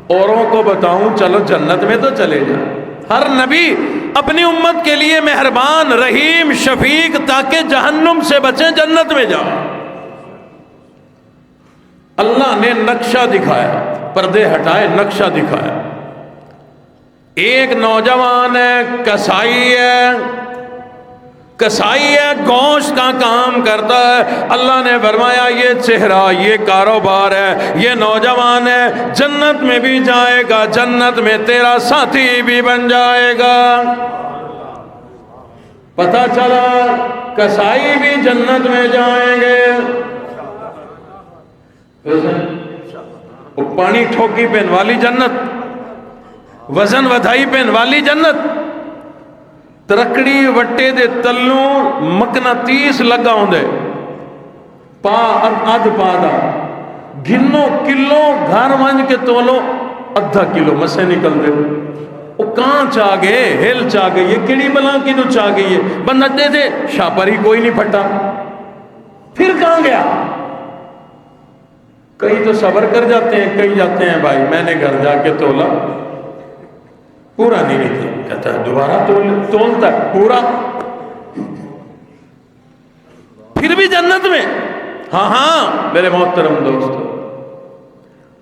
A: اوروں کو بتاؤں چلو جنت میں تو چلے جائیں۔ ہر نبی اپنی امت کے لیے مہربان، رحیم، شفیق، تاکہ جہنم سے بچیں، جنت میں جائیں۔ اللہ نے نقشہ دکھایا، پردے ہٹائے نقشہ دکھایا۔ ایک نوجوان ہے، کسائی ہے، گوشت کا کام کرتا ہے۔ اللہ نے فرمایا یہ چہرہ، یہ کاروبار ہے، یہ نوجوان ہے، جنت میں بھی جائے گا، جنت میں تیرا ساتھی بھی بن جائے گا۔ پتہ چلا کسائی بھی جنت میں جائیں گے۔ وہ پانی ٹھوکی پہن والی جنت، وزن ودھائی پہن والی جنت، ترکڑی وٹے دے تلوں مقناطیس لگا ہوندے، پا ادھ پا دا گھنو کلو گھر ونج کے تولو ادھا کلو مسے نکل دے۔ وہ کہاں چاہ گئے، ہل چاہ گئی، یہ کڑی بلا کی تو چاہ گئی ہے، بندہ دے دے شاپر ہی کوئی نہیں پھٹا، پھر کہاں گیا؟ کئی تو صبر کر جاتے ہیں، کئی جاتے ہیں بھائی میں نے گھر جا کے تولا، پورا نہیں نکلا. کہتا ہے دوبارہ تولتا ہے پورا. پھر بھی جنت میں. ہاں میرے محترم دوست،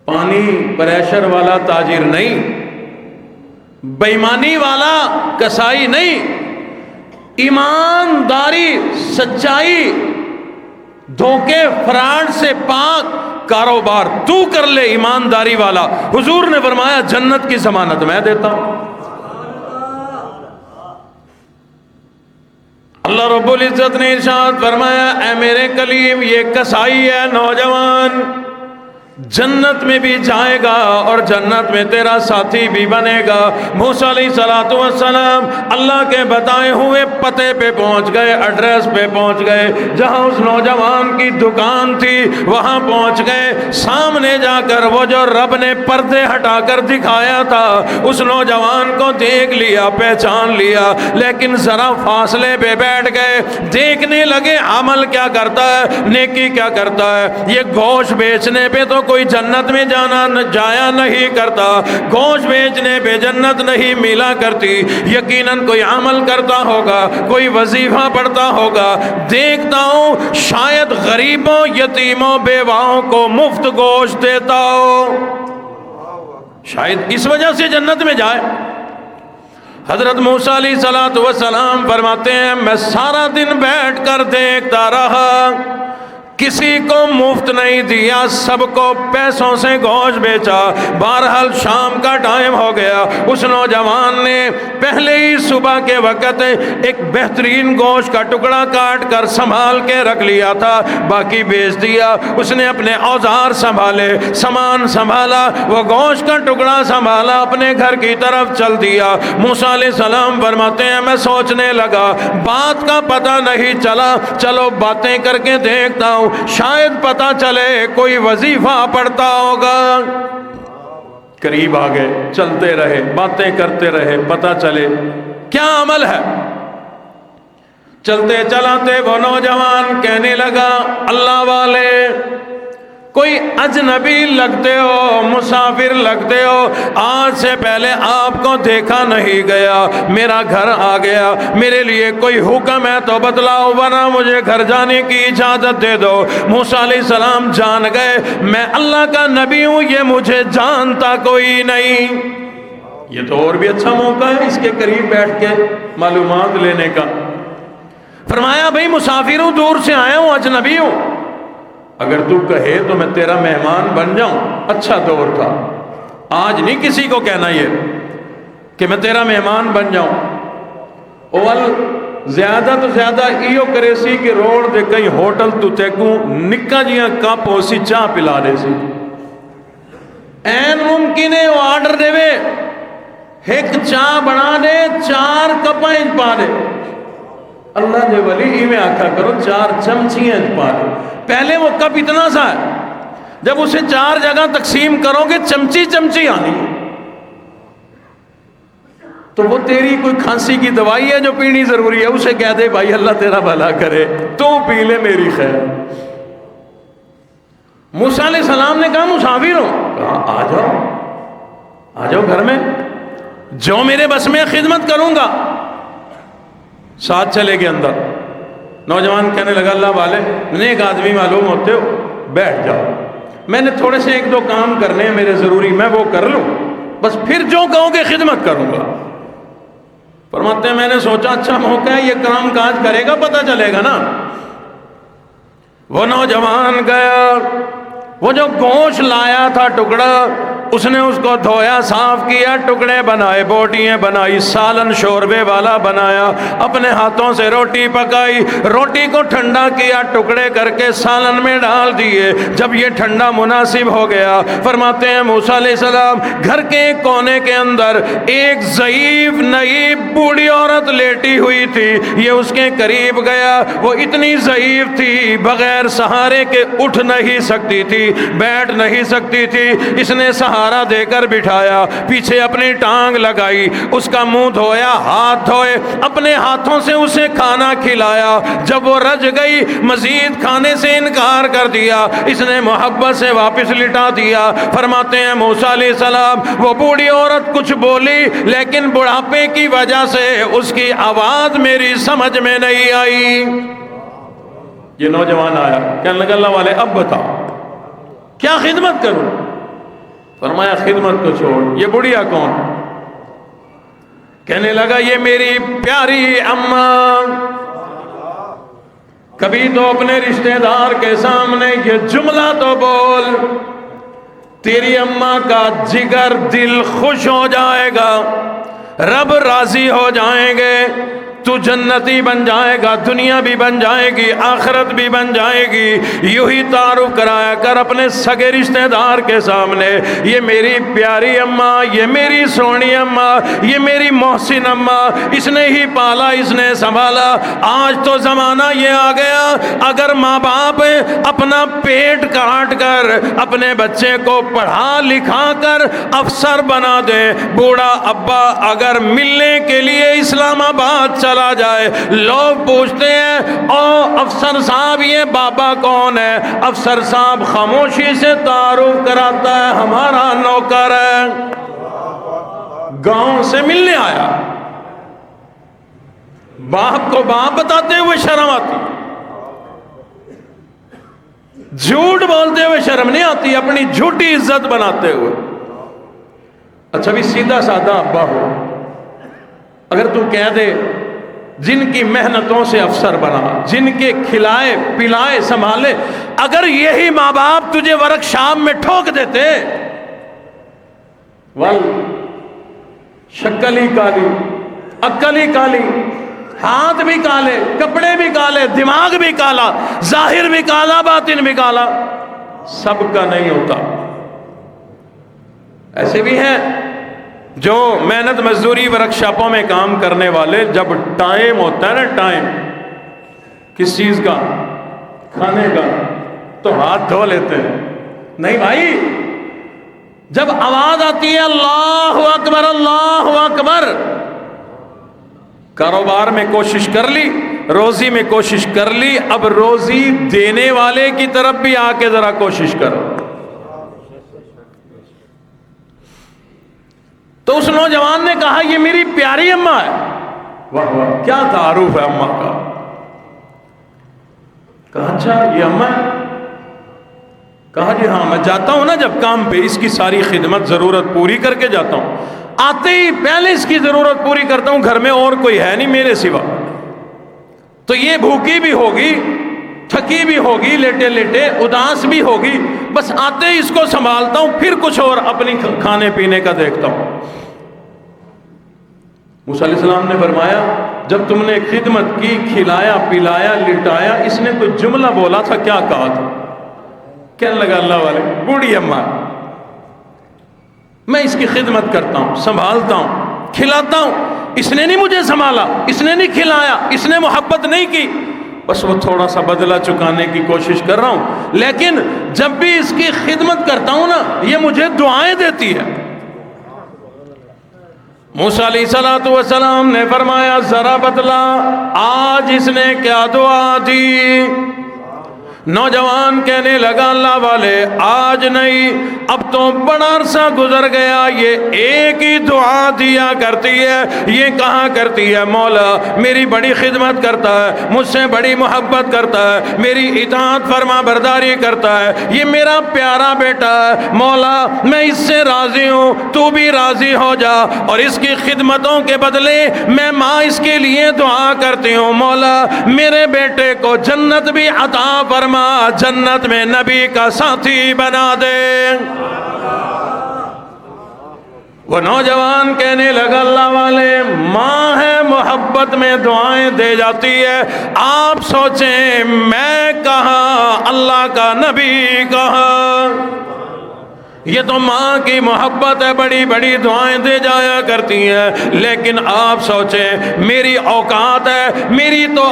A: پانی پریشر والا تاجر نہیں، بےایمانی والا کسائی نہیں، ایمانداری، سچائی، دھوکے، فراڈ سے پاک کاروبار تو کر لے، ایمانداری والا. حضور نے فرمایا جنت کی ضمانت میں دیتا ہوں. اللہ رب العزت نے ارشاد فرمایا اے میرے کلیم، یہ کسائی ہے نوجوان، جنت میں بھی جائے گا اور جنت میں تیرا ساتھی بھی بنے گا. موسیٰ علیہ السلام اللہ کے بتائے ہوئے پتے پہ پہنچ گئے، ایڈریس پہ پہنچ گئے، جہاں اس نوجوان کی دکان تھی وہاں پہنچ گئے. سامنے جا کر وہ جو رب نے پردے ہٹا کر دکھایا تھا اس نوجوان کو دیکھ لیا، پہچان لیا، لیکن ذرا فاصلے پہ بیٹھ گئے، دیکھنے لگے عمل کیا کرتا ہے، نیکی کیا کرتا ہے. یہ گوشت بیچنے پہ تو کوئی جنت میں جایا نہیں کرتا، گوشت بیچنے پہ جنت نہیں ملا کرتی، یقیناً کوئی عمل کرتا ہوگا، کوئی وظیفہ پڑھتا ہوگا. دیکھتا ہوں شاید غریبوں، یتیموں، بیواؤں کو مفت گوشت دیتا ہو، شاید اس وجہ سے جنت میں جائے. حضرت موسیٰ علیہ السلام فرماتے ہیں میں سارا دن بیٹھ کر دیکھتا رہا، کسی کو مفت نہیں دیا، سب کو پیسوں سے گوشت بیچا. بہرحال شام کا ٹائم ہو گیا، اس نوجوان نے پہلے ہی صبح کے وقت ایک بہترین گوشت کا ٹکڑا کاٹ کر سنبھال کے رکھ لیا تھا، باقی بیچ دیا. اس نے اپنے اوزار سنبھالے، سامان سنبھالا، وہ گوشت کا ٹکڑا سنبھالا، اپنے گھر کی طرف چل دیا. موسیٰ علیہ السلام فرماتے ہیں میں سوچنے لگا، بات کا پتہ نہیں چلا، چلو باتیں کر کے دیکھتا ہوں، شاید پتہ چلے کوئی وظیفہ پڑھتا ہوگا. قریب آ گئے، چلتے رہے، باتیں کرتے رہے، پتہ چلے کیا عمل ہے. چلتے چلاتے وہ نوجوان کہنے لگا اللہ والے کوئی اجنبی لگتے ہو، مسافر لگتے ہو، آج سے پہلے آپ کو دیکھا نہیں گیا، میرا گھر آ گیا، میرے لیے کوئی حکم ہے تو بتلاؤ ورنہ مجھے گھر جانے کی اجازت دے دو. موسیٰ علیہ السلام جان گئے میں اللہ کا نبی ہوں، یہ مجھے جانتا کوئی نہیں. یہ تو اور بھی اچھا موقع ہے اس کے قریب بیٹھ کے معلومات لینے کا. فرمایا بھئی مسافر ہوں، دور سے آیا ہوں، اجنبی ہوں، اگر تو کہے تو میں تیرا مہمان بن جاؤں. اچھا دور تھا، آج نہیں کسی کو کہنا یہ کہ میں تیرا مہمان بن جاؤں. اول زیادہ تو زیادہ ایو کرے سی کہ روڈ دے کئی ہوٹل تو تیکوں نکا جیاں کپ ہو سی چاہ پلا دے سی. این ممکن ہے وہ آرڈر دے وے ایک چاہ بنا دے، 4 کپیں پا دے. اللہ دے ولی ہی میں آکھا کرو 4 چمچیاں پا دے. پہلے وہ کپ اتنا سا ہے، جب اسے 4 جگہ تقسیم کرو گے چمچی چمچی آنی، تو وہ تیری کوئی کھانسی کی دوائی ہے جو پینی ضروری ہے، اسے کہہ دے بھائی اللہ تیرا بھلا کرے، تو پی لے میری خیر. موسیٰ علیہ السلام نے کہا مسافر ہو، کہا آ جاؤ گھر میں، جو میرے بس میں خدمت کروں گا. ساتھ چلے گئے اندر. نوجوان کہنے لگا اللہ والے نیک آدمی معلوم ہوتے ہو، بیٹھ جاؤ، میں نے تھوڑے سے 1-2 کام کرنے ہیں میرے ضروری، میں وہ کر لوں، بس پھر جو کہوں گے خدمت کروں گا. فرماتے ہیں میں نے سوچا اچھا موقع ہے، یہ کام کاج کرے گا پتہ چلے گا نا. وہ نوجوان گیا، وہ جو گوشت لایا تھا ٹکڑا، اس نے اس کو دھویا، صاف کیا، ٹکڑے بنائے، بوٹیاں بنائی، سالن شوربے والا بنایا، اپنے ہاتھوں سے روٹی پکائی، روٹی کو ٹھنڈا کیا، ٹکڑے کر کے سالن میں ڈال دیے. جب یہ ٹھنڈا مناسب ہو گیا، فرماتے ہیں موسیٰ علیہ السلام گھر کے کونے کے اندر ایک ضعیف نئی بوڑھی عورت لیٹی ہوئی تھی، یہ اس کے قریب گیا. وہ اتنی ضعیف تھی بغیر سہارے کے اٹھ نہیں سکتی تھی، بیٹھ نہیں سکتی تھی. اس نے سہارا دے کر بٹھایا، پیچھے اپنی ٹانگ لگائی، اس کا منہ دھویا، ہاتھ دھوئے، اپنے ہاتھوں سے اسے کھانا کھلایا۔ جب وہ رج گئی مزید کھانے سے انکار کر دیا، اس نے محبت سے واپس لٹا دیا۔ فرماتے ہیں موسیٰ علیہ السلام وہ بوڑھی عورت کچھ بولی، لیکن بڑھاپے کی وجہ سے اس کی آواز میری سمجھ میں نہیں آئی۔ یہ نوجوان آیا، کہنے لگا اللہ والے اب بتاؤ کیا خدمت کروں؟ فرمایا خدمت کو چھوڑ۔ یہ بڑھیا کون؟ کہنے لگا یہ میری پیاری اماں۔ کبھی تو اپنے رشتہ دار کے سامنے یہ جملہ تو بول، تیری اماں کا جگر دل خوش ہو جائے گا، رب راضی ہو جائیں گے، تو جنتی بن جائے گا، دنیا بھی بن جائے گی، آخرت بھی بن جائے گی۔ یوں ہی تعارف کرایا کر اپنے سگے رشتہ دار کے سامنے، یہ میری پیاری اماں، یہ میری سونی اماں، یہ میری محسن اماں، اس نے ہی پالا، اس نے سنبھالا۔ آج تو زمانہ یہ آ گیا، اگر ماں باپ اپنا پیٹ کاٹ کر اپنے بچے کو پڑھا لکھا کر افسر بنا دے، بوڑھا ابا اگر ملنے کے لیے اسلام آباد چلا جائے، لوگ پوچھتے ہیں او افسر صاحب یہ بابا کون ہے؟ افسر صاحب خاموشی سے تعارف کراتا ہے ہمارا نوکر ہے، گاؤں سے ملنے آیا۔ باپ کو باپ بتاتے ہوئے شرم آتی، جھوٹ بولتے ہوئے شرم نہیں آتی، اپنی جھوٹی عزت بناتے ہوئے۔ اچھا بھی سیدھا سادہ ابا ہو، اگر تو کہہ دے جن کی محنتوں سے افسر بنا، جن کے کھلائے پلائے سنبھالے، اگر یہی ماں باپ تجھے ورک شاپ میں ٹھوک دیتے، شکل ہی کالی، عقل ہی کالی، ہاتھ بھی کالے، کپڑے بھی کالے، دماغ بھی کالا، ظاہر بھی کالا، باطن بھی کالا، سب کا نہیں ہوتا۔ ایسے بھی ہیں جو محنت مزدوری ورکشاپوں میں کام کرنے والے، جب ٹائم ہوتا ہے نا، ٹائم کس چیز کا؟ کھانے کا، تو ہاتھ دھو لیتے ہیں۔ نہیں بھائی، جب آواز آتی ہے اللہ اکبر اللہ اکبر، کاروبار میں کوشش کر لی، روزی میں کوشش کر لی، اب روزی دینے والے کی طرف بھی آ کے ذرا کوشش کرو۔ تو اس نوجوان نے کہا یہ میری پیاری اماں ہے۔ واہ واہ، کیا تعارف ہے اماں کا۔ کہا اچھا یہ اماں ہے؟ کہا جی ہاں، میں جاتا ہوں نا جب کام پہ، اس کی ساری خدمت ضرورت پوری کر کے جاتا ہوں، آتے ہی پہلے اس کی ضرورت پوری کرتا ہوں، گھر میں اور کوئی ہے نہیں میرے سوا، تو یہ بھوکی بھی ہوگی، تھکی بھی ہوگی، لیٹے لیٹے اداس بھی ہوگی، بس آتے ہی اس کو سنبھالتا ہوں، پھر کچھ اور اپنی کھانے پینے کا دیکھتا ہوں۔ موسیٰ علیہ السلام نے فرمایا جب تم نے خدمت کی، کھلایا پلایا لٹایا، اس نے کوئی جملہ بولا تھا، کیا کہا تھا؟ کہنے لگا اللہ والے بوڑھی اماں، میں اس کی خدمت کرتا ہوں، سنبھالتا ہوں، کھلاتا ہوں، اس نے نہیں مجھے سنبھالا، اس نے نہیں کھلایا، اس نے محبت نہیں کی، بس وہ تھوڑا سا بدلہ چکانے کی کوشش کر رہا ہوں، لیکن جب بھی اس کی خدمت کرتا ہوں نا، یہ مجھے دعائیں دیتی ہے۔ موسیٰ علیہ السلام نے فرمایا ذرا بتلا آج اس نے کیا دعا دی؟ نوجوان کہنے لگا اللہ والے آج نہیں، اب تو بڑا عرصہ گزر گیا، یہ ایک ہی دعا دیا کرتی ہے، یہ کہا کرتی ہے مولا میری بڑی خدمت کرتا ہے، مجھ سے بڑی محبت کرتا ہے، میری اطاعت فرما برداری کرتا ہے، یہ میرا پیارا بیٹا ہے، مولا میں اس سے راضی ہوں، تو بھی راضی ہو جا، اور اس کی خدمتوں کے بدلے میں ماں اس کے لیے دعا کرتی ہوں، مولا میرے بیٹے کو جنت بھی عطا فرما، جنت میں نبی کا ساتھی بنا دے۔ وہ نوجوان کہنے لگا اللہ والے ماں ہے محبت میں دعائیں دے جاتی ہے، آپ سوچیں میں کہاں اللہ کا نبی کہاں؟ یہ تو ماں کی محبت ہے، بڑی بڑی دعائیں دے جایا کرتی ہیں، لیکن آپ سوچیں میری اوقات ہے،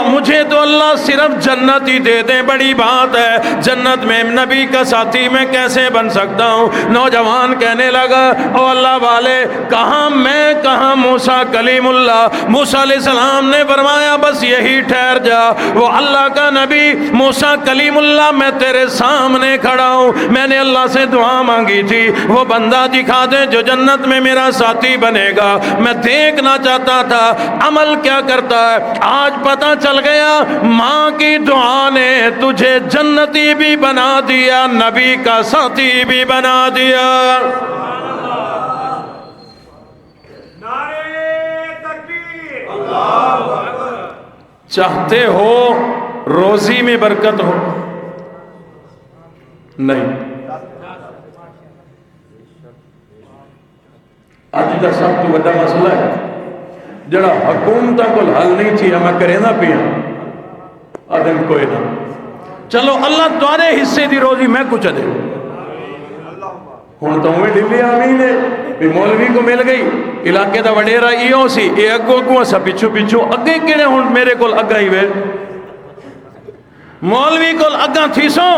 A: مجھے تو اللہ صرف جنت ہی دے دیں بڑی بات ہے، جنت میں نبی کا ساتھی میں کیسے بن سکتا ہوں؟ نوجوان کہنے لگا او اللہ والے، کہاں میں کہاں موسیٰ کلیم اللہ؟ موسیٰ علیہ السلام نے فرمایا بس یہی ٹھہر جا، وہ اللہ کا نبی موسیٰ کلیم اللہ میں تیرے سامنے کھڑا ہوں، میں نے اللہ سے دعا مانگی تھی وہ بندہ دکھا دے جو جنت میں میرا ساتھی بنے گا، میں دیکھنا چاہتا تھا عمل کیا کرتا ہے۔ آج پتہ چل گیا ماں کی دعا نے تجھے جنتی بھی بنا دیا، نبی کا ساتھی بھی بنا دیا۔ چاہتے ہو روزی میں برکت ہو؟ نہیں، اج کا سب تو بڑا مسئلہ ہے جڑا حکومتاں کو حل نہیں تھی، میں کرے نہ پیا آدم کوئی نہ، چلو اللہ تمہارے حصے دی روزی میں کچھ دے، ہوں تو میں ڈلی آمین ہے بھی مولوی کو مل گئی، علاقے دا وڈیرا ایو سی، اے اگو سا پچھو پچھو اگے کیڑے ہوں میرے کول اگا ہی وے، مولوی کول اگا تھی سو،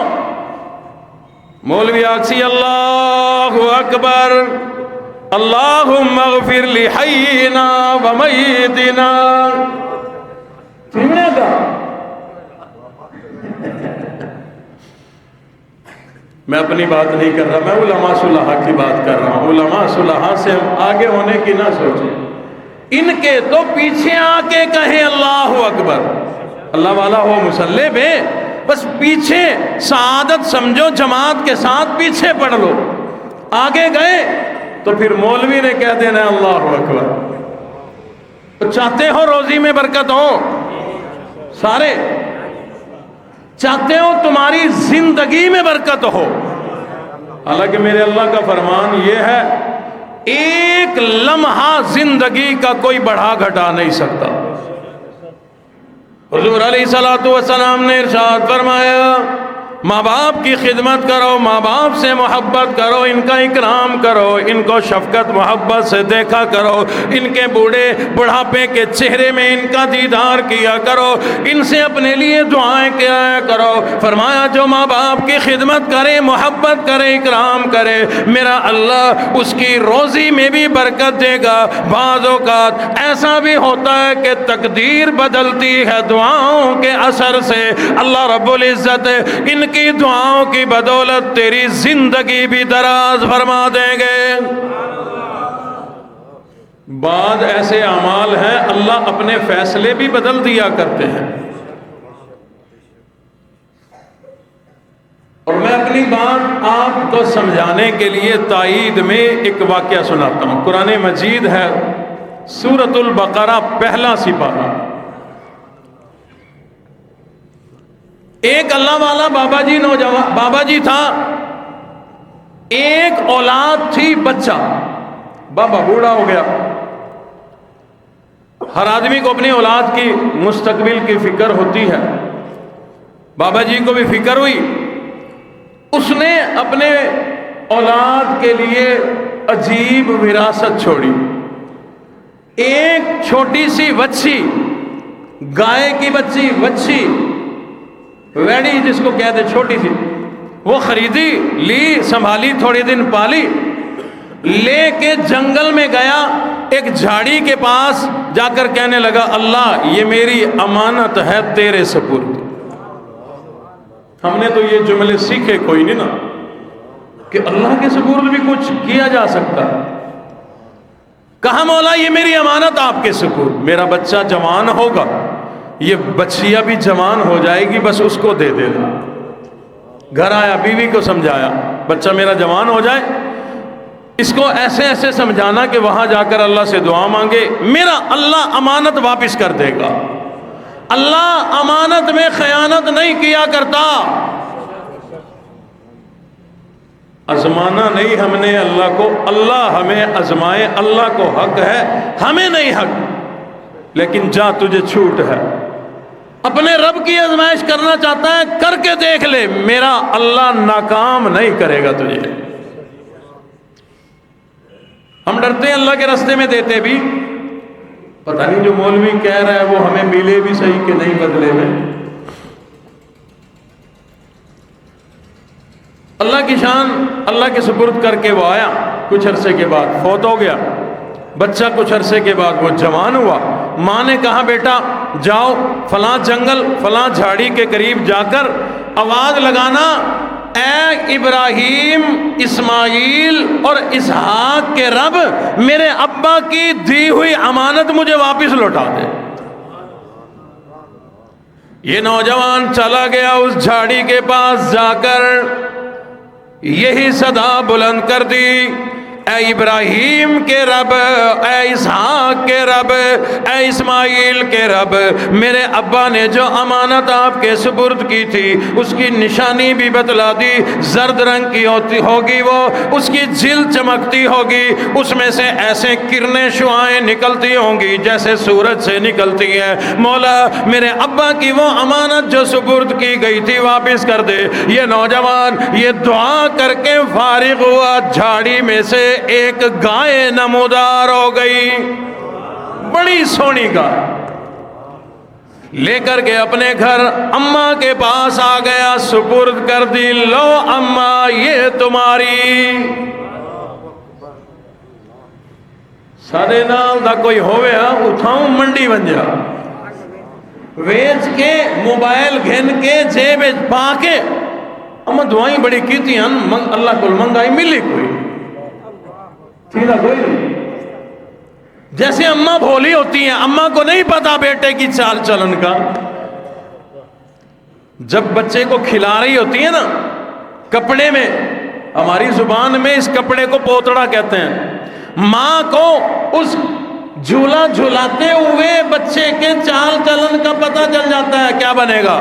A: مولوی آکسی اللہ اکبر، اللہم اغفر لحینا ومیتنا، سمجھے گا؟ میں اپنی بات نہیں کر رہا، میں علماء صلحاء کی بات کر رہا ہوں۔ علماء صلحاء سے آگے ہونے کی نہ سوچیں، ان کے تو پیچھے آ کے کہیں اللہ اکبر، اللہ والا ہو مسلح بے، بس پیچھے سعادت سمجھو، جماعت کے ساتھ پیچھے پڑھ لو، آگے گئے تو پھر مولوی نے کہہ دینا اللہ اکبر۔ تو چاہتے ہو روزی میں برکت ہو؟ سارے چاہتے ہو تمہاری زندگی میں برکت ہو؟ حالانکہ میرے اللہ کا فرمان یہ ہے ایک لمحہ زندگی کا کوئی بڑھا گھٹا نہیں سکتا۔ حضور علیہ السلام نے ارشاد فرمایا ماں باپ کی خدمت کرو، ماں باپ سے محبت کرو، ان کا اکرام کرو، ان کو شفقت محبت سے دیکھا کرو، ان کے بڑھاپے کے چہرے میں ان کا دیدار کیا کرو، ان سے اپنے لیے دعائیں کیا کرو۔ فرمایا جو ماں باپ کی خدمت کرے، محبت کرے، اکرام کرے، میرا اللہ اس کی روزی میں بھی برکت دے گا۔ بعض اوقات ایسا بھی ہوتا ہے کہ تقدیر بدلتی ہے دعاؤں کے اثر سے، اللہ رب العزت ان کی دعاؤں کی بدولت تیری زندگی بھی دراز فرما دیں گے۔ بعض ایسے اعمال ہیں اللہ اپنے فیصلے بھی بدل دیا کرتے ہیں۔ اور میں اپنی بات آپ کو سمجھانے کے لیے تائید میں ایک واقعہ سناتا ہوں۔ قرآن مجید ہے سورۃ البقرہ پہلا سپارہ۔ ایک اللہ والا بابا جی تھا، ایک اولاد تھی بچہ، بابا بوڑھا ہو گیا۔ ہر آدمی کو اپنی اولاد کی مستقبل کی فکر ہوتی ہے، بابا جی کو بھی فکر ہوئی۔ اس نے اپنے اولاد کے لیے عجیب وراثت چھوڑی، ایک چھوٹی سی وچھی، گائے کی وچھی ویڑی جس کو کہتے چھوٹی سی، وہ خریدی، لی، سنبھالی، تھوڑی دن پالی، لے کے جنگل میں گیا، ایک جھاڑی کے پاس جا کر کہنے لگا اللہ یہ میری امانت ہے تیرے سپرد۔ ہم نے تو یہ جملے سیکھے کوئی نہیں نا کہ اللہ کے سپرد بھی کچھ کیا جا سکتا۔ کہا مولا یہ میری امانت آپ کے سپرد، میرا بچہ جوان ہوگا، یہ بچیا بھی جوان ہو جائے گی، بس اس کو دے دینا۔ گھر آیا، بیوی کو سمجھایا بچہ میرا جوان ہو جائے، اس کو ایسے ایسے سمجھانا کہ وہاں جا کر اللہ سے دعا مانگے، میرا اللہ امانت واپس کر دے گا۔ اللہ امانت میں خیانت نہیں کیا کرتا۔ آزمانا نہیں ہم نے اللہ کو، اللہ ہمیں آزمائے، اللہ کو حق ہے، ہمیں نہیں حق، لیکن جا تجھے چھوٹ ہے۔ اپنے رب کی آزمائش کرنا چاہتا ہے، کر کے دیکھ لے، میرا اللہ ناکام نہیں کرے گا تجھے۔ ہم ڈرتے ہیں اللہ کے راستے میں دیتے بھی، پتہ نہیں جو مولوی کہہ رہا ہے وہ ہمیں ملے بھی صحیح کہ نہیں بدلے میں۔ اللہ کی شان اللہ کے سپرد کر کے وہ آیا، کچھ عرصے کے بعد فوت ہو گیا بچہ، کچھ عرصے کے بعد وہ جوان ہوا۔ ماں نے کہا بیٹا جاؤ فلاں جنگل فلاں جھاڑی کے قریب جا کر آواز لگانا، اے ابراہیم اسماعیل اور اسحاق کے رب، میرے ابا کی دی ہوئی امانت مجھے واپس لوٹا دے۔ یہ نوجوان چلا گیا اس جھاڑی کے پاس، جا کر یہی صدا بلند کر دی، اے ابراہیم کے رب، اے اسحاق کے رب، اے اسماعیل کے رب، میرے ابا نے جو امانت آپ کے سپرد کی تھی اس کی نشانی بھی بتلا دی، زرد رنگ کی ہوگی وہ، اس کی جلد چمکتی ہوگی، اس میں سے ایسے کرنیں شعائیں نکلتی ہوں گی جیسے سورج سے نکلتی ہے، مولا میرے ابا کی وہ امانت جو سپرد کی گئی تھی واپس کر دے۔ یہ نوجوان یہ دعا کر کے فارغ ہوا، جھاڑی میں سے ایک گائے نمودار ہو گئی، بڑی سونی گائے، لے کر کے اپنے گھر اماں کے پاس آ گیا، سپرد کر دی، لو اماں یہ تمہاری۔ سارے نال دا کوئی ہوئے اٹھاؤں منڈی بن جا، ویچ کے موبائل گھن کے جیب پا کے، اماں دعائیں بڑی کی تھی اللہ کو منگائی ملی کوئی تھیلا کوئی نہیں۔ جیسے اماں بھولی ہوتی ہیں، اماں کو نہیں پتا بیٹے کی چال چلن کا، جب بچے کو کھلا رہی ہوتی ہے نا کپڑے میں، ہماری زبان میں اس کپڑے کو پوتڑا کہتے ہیں، ماں کو اس جھولا جھولاتے ہوئے بچے کے چال چلن کا پتہ چل جاتا ہے کیا بنے گا۔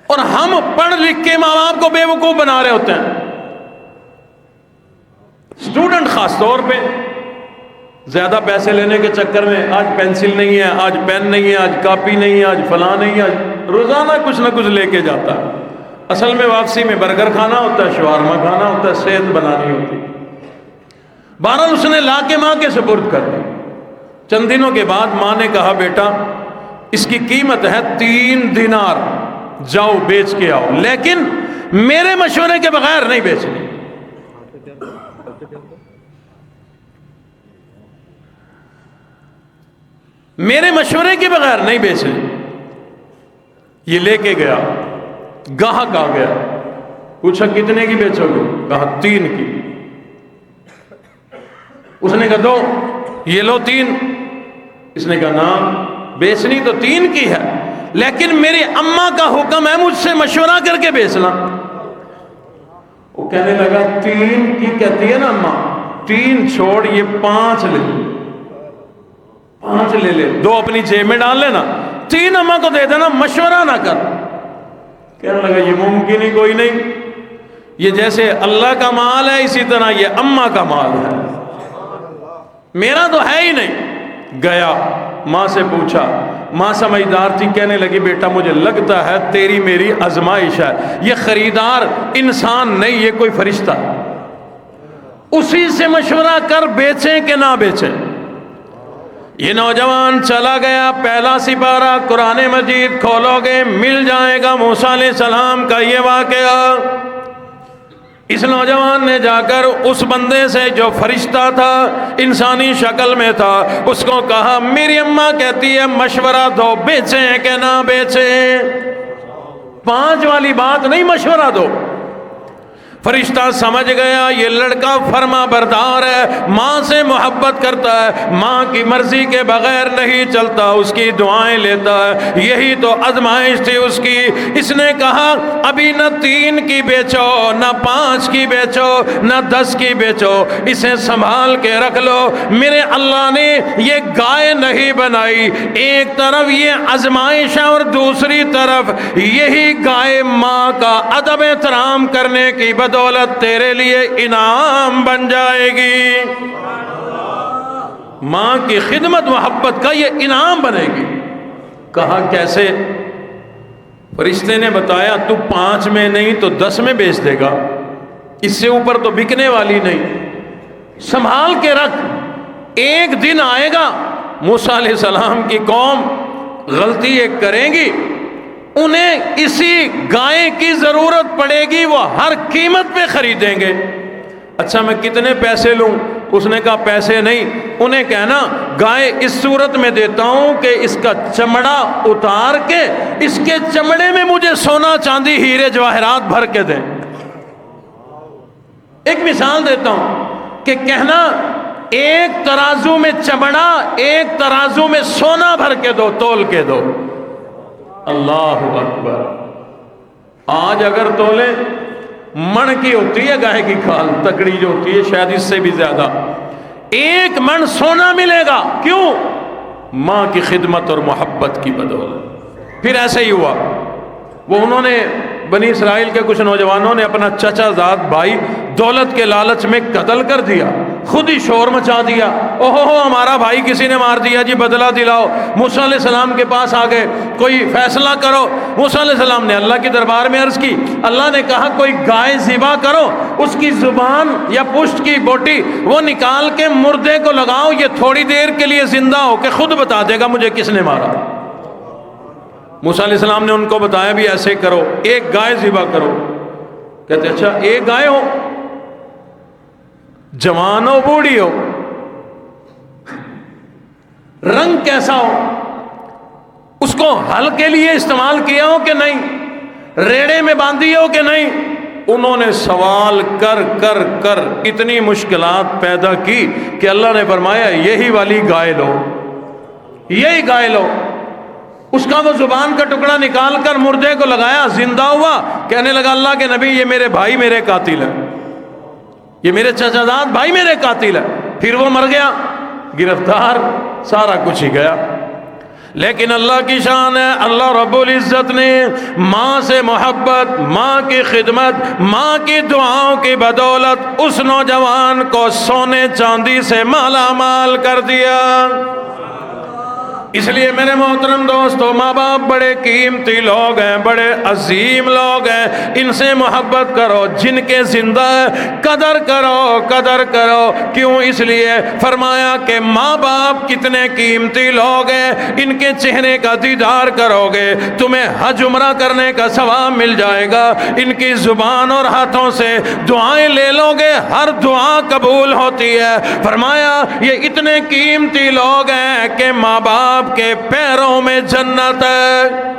A: اور ہم پڑھ لکھ کے ماں باپ کو بے وقوف بنا رہے ہوتے ہیں، اسٹوڈنٹ خاص طور پہ زیادہ پیسے لینے کے چکر میں، آج پینسل نہیں ہے، آج پین نہیں ہے، آج کاپی نہیں ہے، آج فلاں نہیں ہے، آج روزانہ کچھ نہ کچھ لے کے جاتا ہے، اصل میں واپسی میں برگر کھانا ہوتا ہے، شاورما کھانا ہوتا ہے، صحت بنانی ہوتی۔ بہرحال اس نے لا کے ماں کے سپرد کر دی۔ چند دنوں کے بعد ماں نے کہا بیٹا اس کی قیمت ہے 3 دینار، جاؤ بیچ کے آؤ، لیکن میرے مشورے کے بغیر نہیں بیچنی۔ میرے مشورے کے بغیر نہیں بیچنی۔ یہ لے کے گیا، گاہک آ گیا، پوچھا کتنے کی بیچو گے؟ کہا 3 کی۔ اس نے کہا 2، یہ لو 3۔ اس نے کہا نا بیچنی تو 3 کی ہے، لیکن میری اماں کا حکم ہے مجھ سے مشورہ کر کے بیچنا۔ وہ کہنے لگا 3 کی کہتی ہے نا اماں، 3 چھوڑ یہ 5 لے، 5 لے لے، 2 اپنی جیب میں ڈال لینا، 3 اماں کو دے دینا، مشورہ نہ کر۔ کہنے لگا یہ ممکن ہی کوئی نہیں، یہ جیسے اللہ کا مال ہے اسی طرح یہ اماں کا مال ہے، میرا تو ہے ہی نہیں۔ گیا ماں سے پوچھا، ماں سمجھدار تھی، کہنے لگی بیٹا مجھے لگتا ہے تیری میری آزمائش ہے، یہ خریدار انسان نہیں، یہ کوئی فرشتہ، اسی سے مشورہ کر بیچیں کہ نہ بیچیں۔ یہ نوجوان چلا گیا، پہلا سپارہ قرآن مجید کھولو گے مل جائے گا موسیٰ علیہ السلام کا یہ واقعہ۔ اس نوجوان نے جا کر اس بندے سے جو فرشتہ تھا، انسانی شکل میں تھا، اس کو کہا میری اماں کہتی ہے مشورہ دو، بیچیں کہ نہ بیچیں، 5 والی بات نہیں، مشورہ دو۔ فرشتہ سمجھ گیا یہ لڑکا فرما بردار ہے، ماں سے محبت کرتا ہے، ماں کی مرضی کے بغیر نہیں چلتا، اس کی دعائیں لیتا ہے، یہی تو آزمائش تھی اس کی۔ اس نے کہا ابھی نہ 3 کی بیچو، نہ 5 کی بیچو، نہ 10 کی بیچو، اسے سنبھال کے رکھ لو، میرے اللہ نے یہ گائے نہیں بنائی، ایک طرف یہ آزمائش ہے اور دوسری طرف یہی گائے ماں کا ادب احترام کرنے کی بدولت تیرے لیے انعام بن جائے گی، ماں کی خدمت محبت کا یہ انعام بنے گی۔ کہا کیسے؟ فرشتے نے بتایا تو 5 میں نہیں تو 10 میں بیچ دے گا، اس سے اوپر تو بکنے والی نہیں، سنبھال کے رکھ، ایک دن آئے گا موسیٰ علیہ السلام کی قوم غلطی ایک کریں گی، انہیں اسی گائے کی ضرورت پڑے گی، وہ ہر قیمت پہ خریدیں گے۔ اچھا میں کتنے پیسے لوں؟ اس نے کہا پیسے نہیں، انہیں کہنا گائے اس صورت میں دیتا ہوں کہ اس کا چمڑا اتار کے اس کے چمڑے میں مجھے سونا چاندی ہیرے جواہرات بھر کے دیں۔ ایک مثال دیتا ہوں کہ کہنا ایک ترازو میں چمڑا، ایک ترازو میں سونا بھر کے دو، تول کے دو۔ اللہ اکبر! آج اگر تولے من کی ہوتی ہے گائے کی کھال، تکڑی جو ہوتی ہے شاید اس سے بھی زیادہ، ایک من سونا ملے گا، کیوں؟ ماں کی خدمت اور محبت کی بدولت۔ پھر ایسے ہی ہوا، وہ انہوں نے بنی اسرائیل کے کچھ نوجوانوں نے اپنا چچا زاد بھائی دولت کے لالچ میں قتل کر دیا، خود ہی شور مچا دیا، اوہو ہمارا بھائی کسی نے مار دیا جی، بدلہ دلاؤ۔ موسیٰ علیہ السلام کے پاس آ گئے، کوئی فیصلہ کرو۔ موسیٰ علیہ السلام نے اللہ کے دربار میں عرض کی، اللہ نے کہا کوئی گائے ذبح کرو، اس کی زبان یا پشت کی بوٹی وہ نکال کے مردے کو لگاؤ، یہ تھوڑی دیر کے لیے زندہ ہو کے خود بتا دے گا مجھے کس نے مارا۔ موسیٰ علیہ السلام نے ان کو بتایا بھی ایسے کرو، ایک گائے ذبح کرو۔ کہتے اچھا ایک گائے ہو، جوان ہو بوڑھی ہو، رنگ کیسا ہو، اس کو ہل کے لیے استعمال کیا ہو کہ نہیں، ریڑے میں باندھی ہو کہ نہیں۔ انہوں نے سوال کر کر کر اتنی مشکلات پیدا کی کہ اللہ نے فرمایا یہی والی گائے لو، یہی گائے لو۔ اس کا وہ زبان کا ٹکڑا نکال کر مردے کو لگایا، زندہ ہوا، کہنے لگا اللہ کے نبی یہ میرے بھائی میرے قاتل ہے، یہ میرے چچا زاد بھائی میرے قاتل ہے۔ پھر وہ مر گیا، گرفتار، سارا کچھ ہی گیا۔ لیکن اللہ کی شان ہے، اللہ رب العزت نے ماں سے محبت، ماں کی خدمت، ماں کی دعاؤں کی بدولت اس نوجوان کو سونے چاندی سے مالا مال کر دیا۔ اس لیے میرے محترم دوستو، ماں باپ بڑے قیمتی لوگ ہیں، بڑے عظیم لوگ ہیں، ان سے محبت کرو، جن کے زندہ قدر کرو، قدر کرو۔ کیوں؟ اس لیے فرمایا کہ ماں باپ کتنے قیمتی لوگ ہیں، ان کے چہرے کا دیدار کرو گے تمہیں حج عمرہ کرنے کا ثواب مل جائے گا، ان کی زبان اور ہاتھوں سے دعائیں لے لو گے، ہر دعا قبول ہوتی ہے۔ فرمایا یہ اتنے قیمتی لوگ ہیں کہ ماں باپ کے پیروں میں جنت ہے،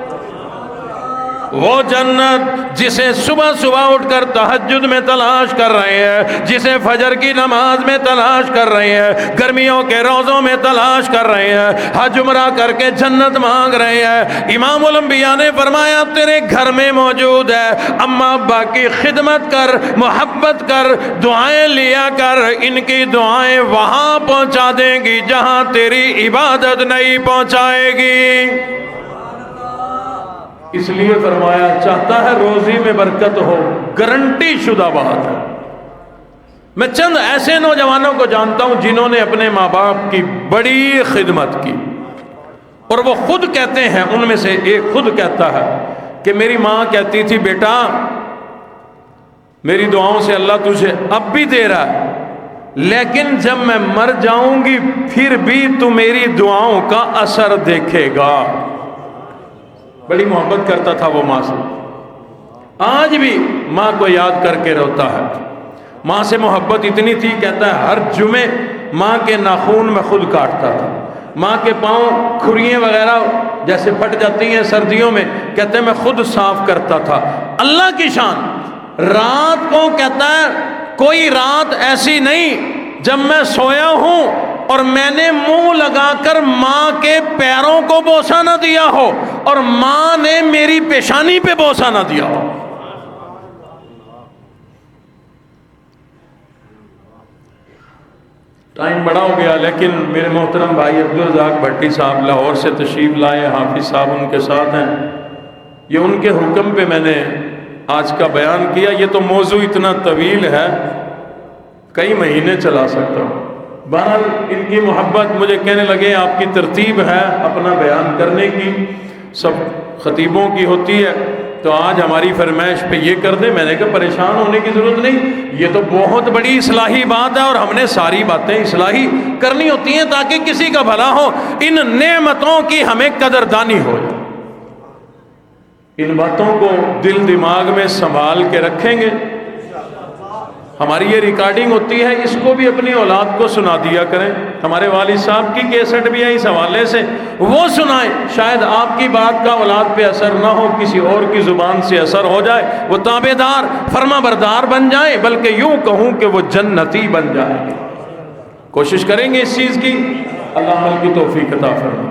A: وہ جنت جسے صبح صبح اٹھ کر تہجد میں تلاش کر رہے ہیں، جسے فجر کی نماز میں تلاش کر رہے ہیں، گرمیوں کے روزوں میں تلاش کر رہے ہیں، حج عمرہ کر کے جنت مانگ رہے ہیں۔ امام الانبیاء نے فرمایا تیرے گھر میں موجود ہے، اماں ابا کی خدمت کر، محبت کر، دعائیں لیا کر، ان کی دعائیں وہاں پہنچا دیں گی جہاں تیری عبادت نہیں پہنچائے گی۔ اس لیے فرمایا چاہتا ہے روزی میں برکت ہو، گارنٹی شدہ بات ہے۔ میں چند ایسے نوجوانوں کو جانتا ہوں جنہوں نے اپنے ماں باپ کی بڑی خدمت کی، اور وہ خود کہتے ہیں، ان میں سے ایک خود کہتا ہے کہ میری ماں کہتی تھی بیٹا میری دعاؤں سے اللہ تجھے اب بھی دے رہا ہے، لیکن جب میں مر جاؤں گی پھر بھی تو میری دعاؤں کا اثر دیکھے گا۔ بڑی محبت کرتا تھا وہ ماں سے، آج بھی ماں کو یاد کر کے روتا ہے۔ ماں سے محبت اتنی تھی، کہتا ہے ہر جمعے ماں کے ناخون میں خود کاٹتا تھا، ماں کے پاؤں کھریاں وغیرہ جیسے پھٹ جاتی ہیں سردیوں میں، کہتے ہیں میں خود صاف کرتا تھا۔ اللہ کی شان، رات کو کہتا ہے کوئی رات ایسی نہیں جب میں سویا ہوں اور میں نے منہ لگا کر ماں کے پیروں کو بوسہ نہ دیا ہو اور ماں نے میری پیشانی پہ بوسہ نہ دیا ہو۔ ٹائم بڑا ہو گیا، لیکن میرے محترم بھائی عبدالرزاق بھٹی صاحب لاہور سے تشریف لائے، حافظ صاحب ان کے ساتھ ہیں، یہ ان کے حکم پہ میں نے آج کا بیان کیا۔ یہ تو موضوع اتنا طویل ہے، کئی مہینے چلا سکتا ہوں۔ بہرحال ان کی محبت، مجھے کہنے لگے آپ کی ترتیب ہے اپنا بیان کرنے کی، سب خطیبوں کی ہوتی ہے، تو آج ہماری فرمائش پہ یہ کر دیں. میں نے کہا پریشان ہونے کی ضرورت نہیں, یہ تو بہت بڑی اصلاحی بات ہے اور ہم نے ساری باتیں اصلاحی کرنی ہوتی ہیں تاکہ کسی کا بھلا ہو. ان نعمتوں کی ہمیں قدردانی ہو. ان باتوں کو دل دماغ میں سنبھال کے رکھیں گے. ہماری یہ ریکارڈنگ ہوتی ہے, اس کو بھی اپنی اولاد کو سنا دیا کریں. ہمارے والد صاحب کی کیسٹ بھی ہے اس حوالے سے, وہ سنائیں. شاید آپ کی بات کا اولاد پہ اثر نہ ہو, کسی اور کی زبان سے اثر ہو جائے, وہ تابعدار فرما بردار بن جائیں, بلکہ یوں کہوں کہ وہ جنتی بن جائیں. کوشش کریں گے اس چیز کی. اللہ عمل کی توفیق عطا فرمائے.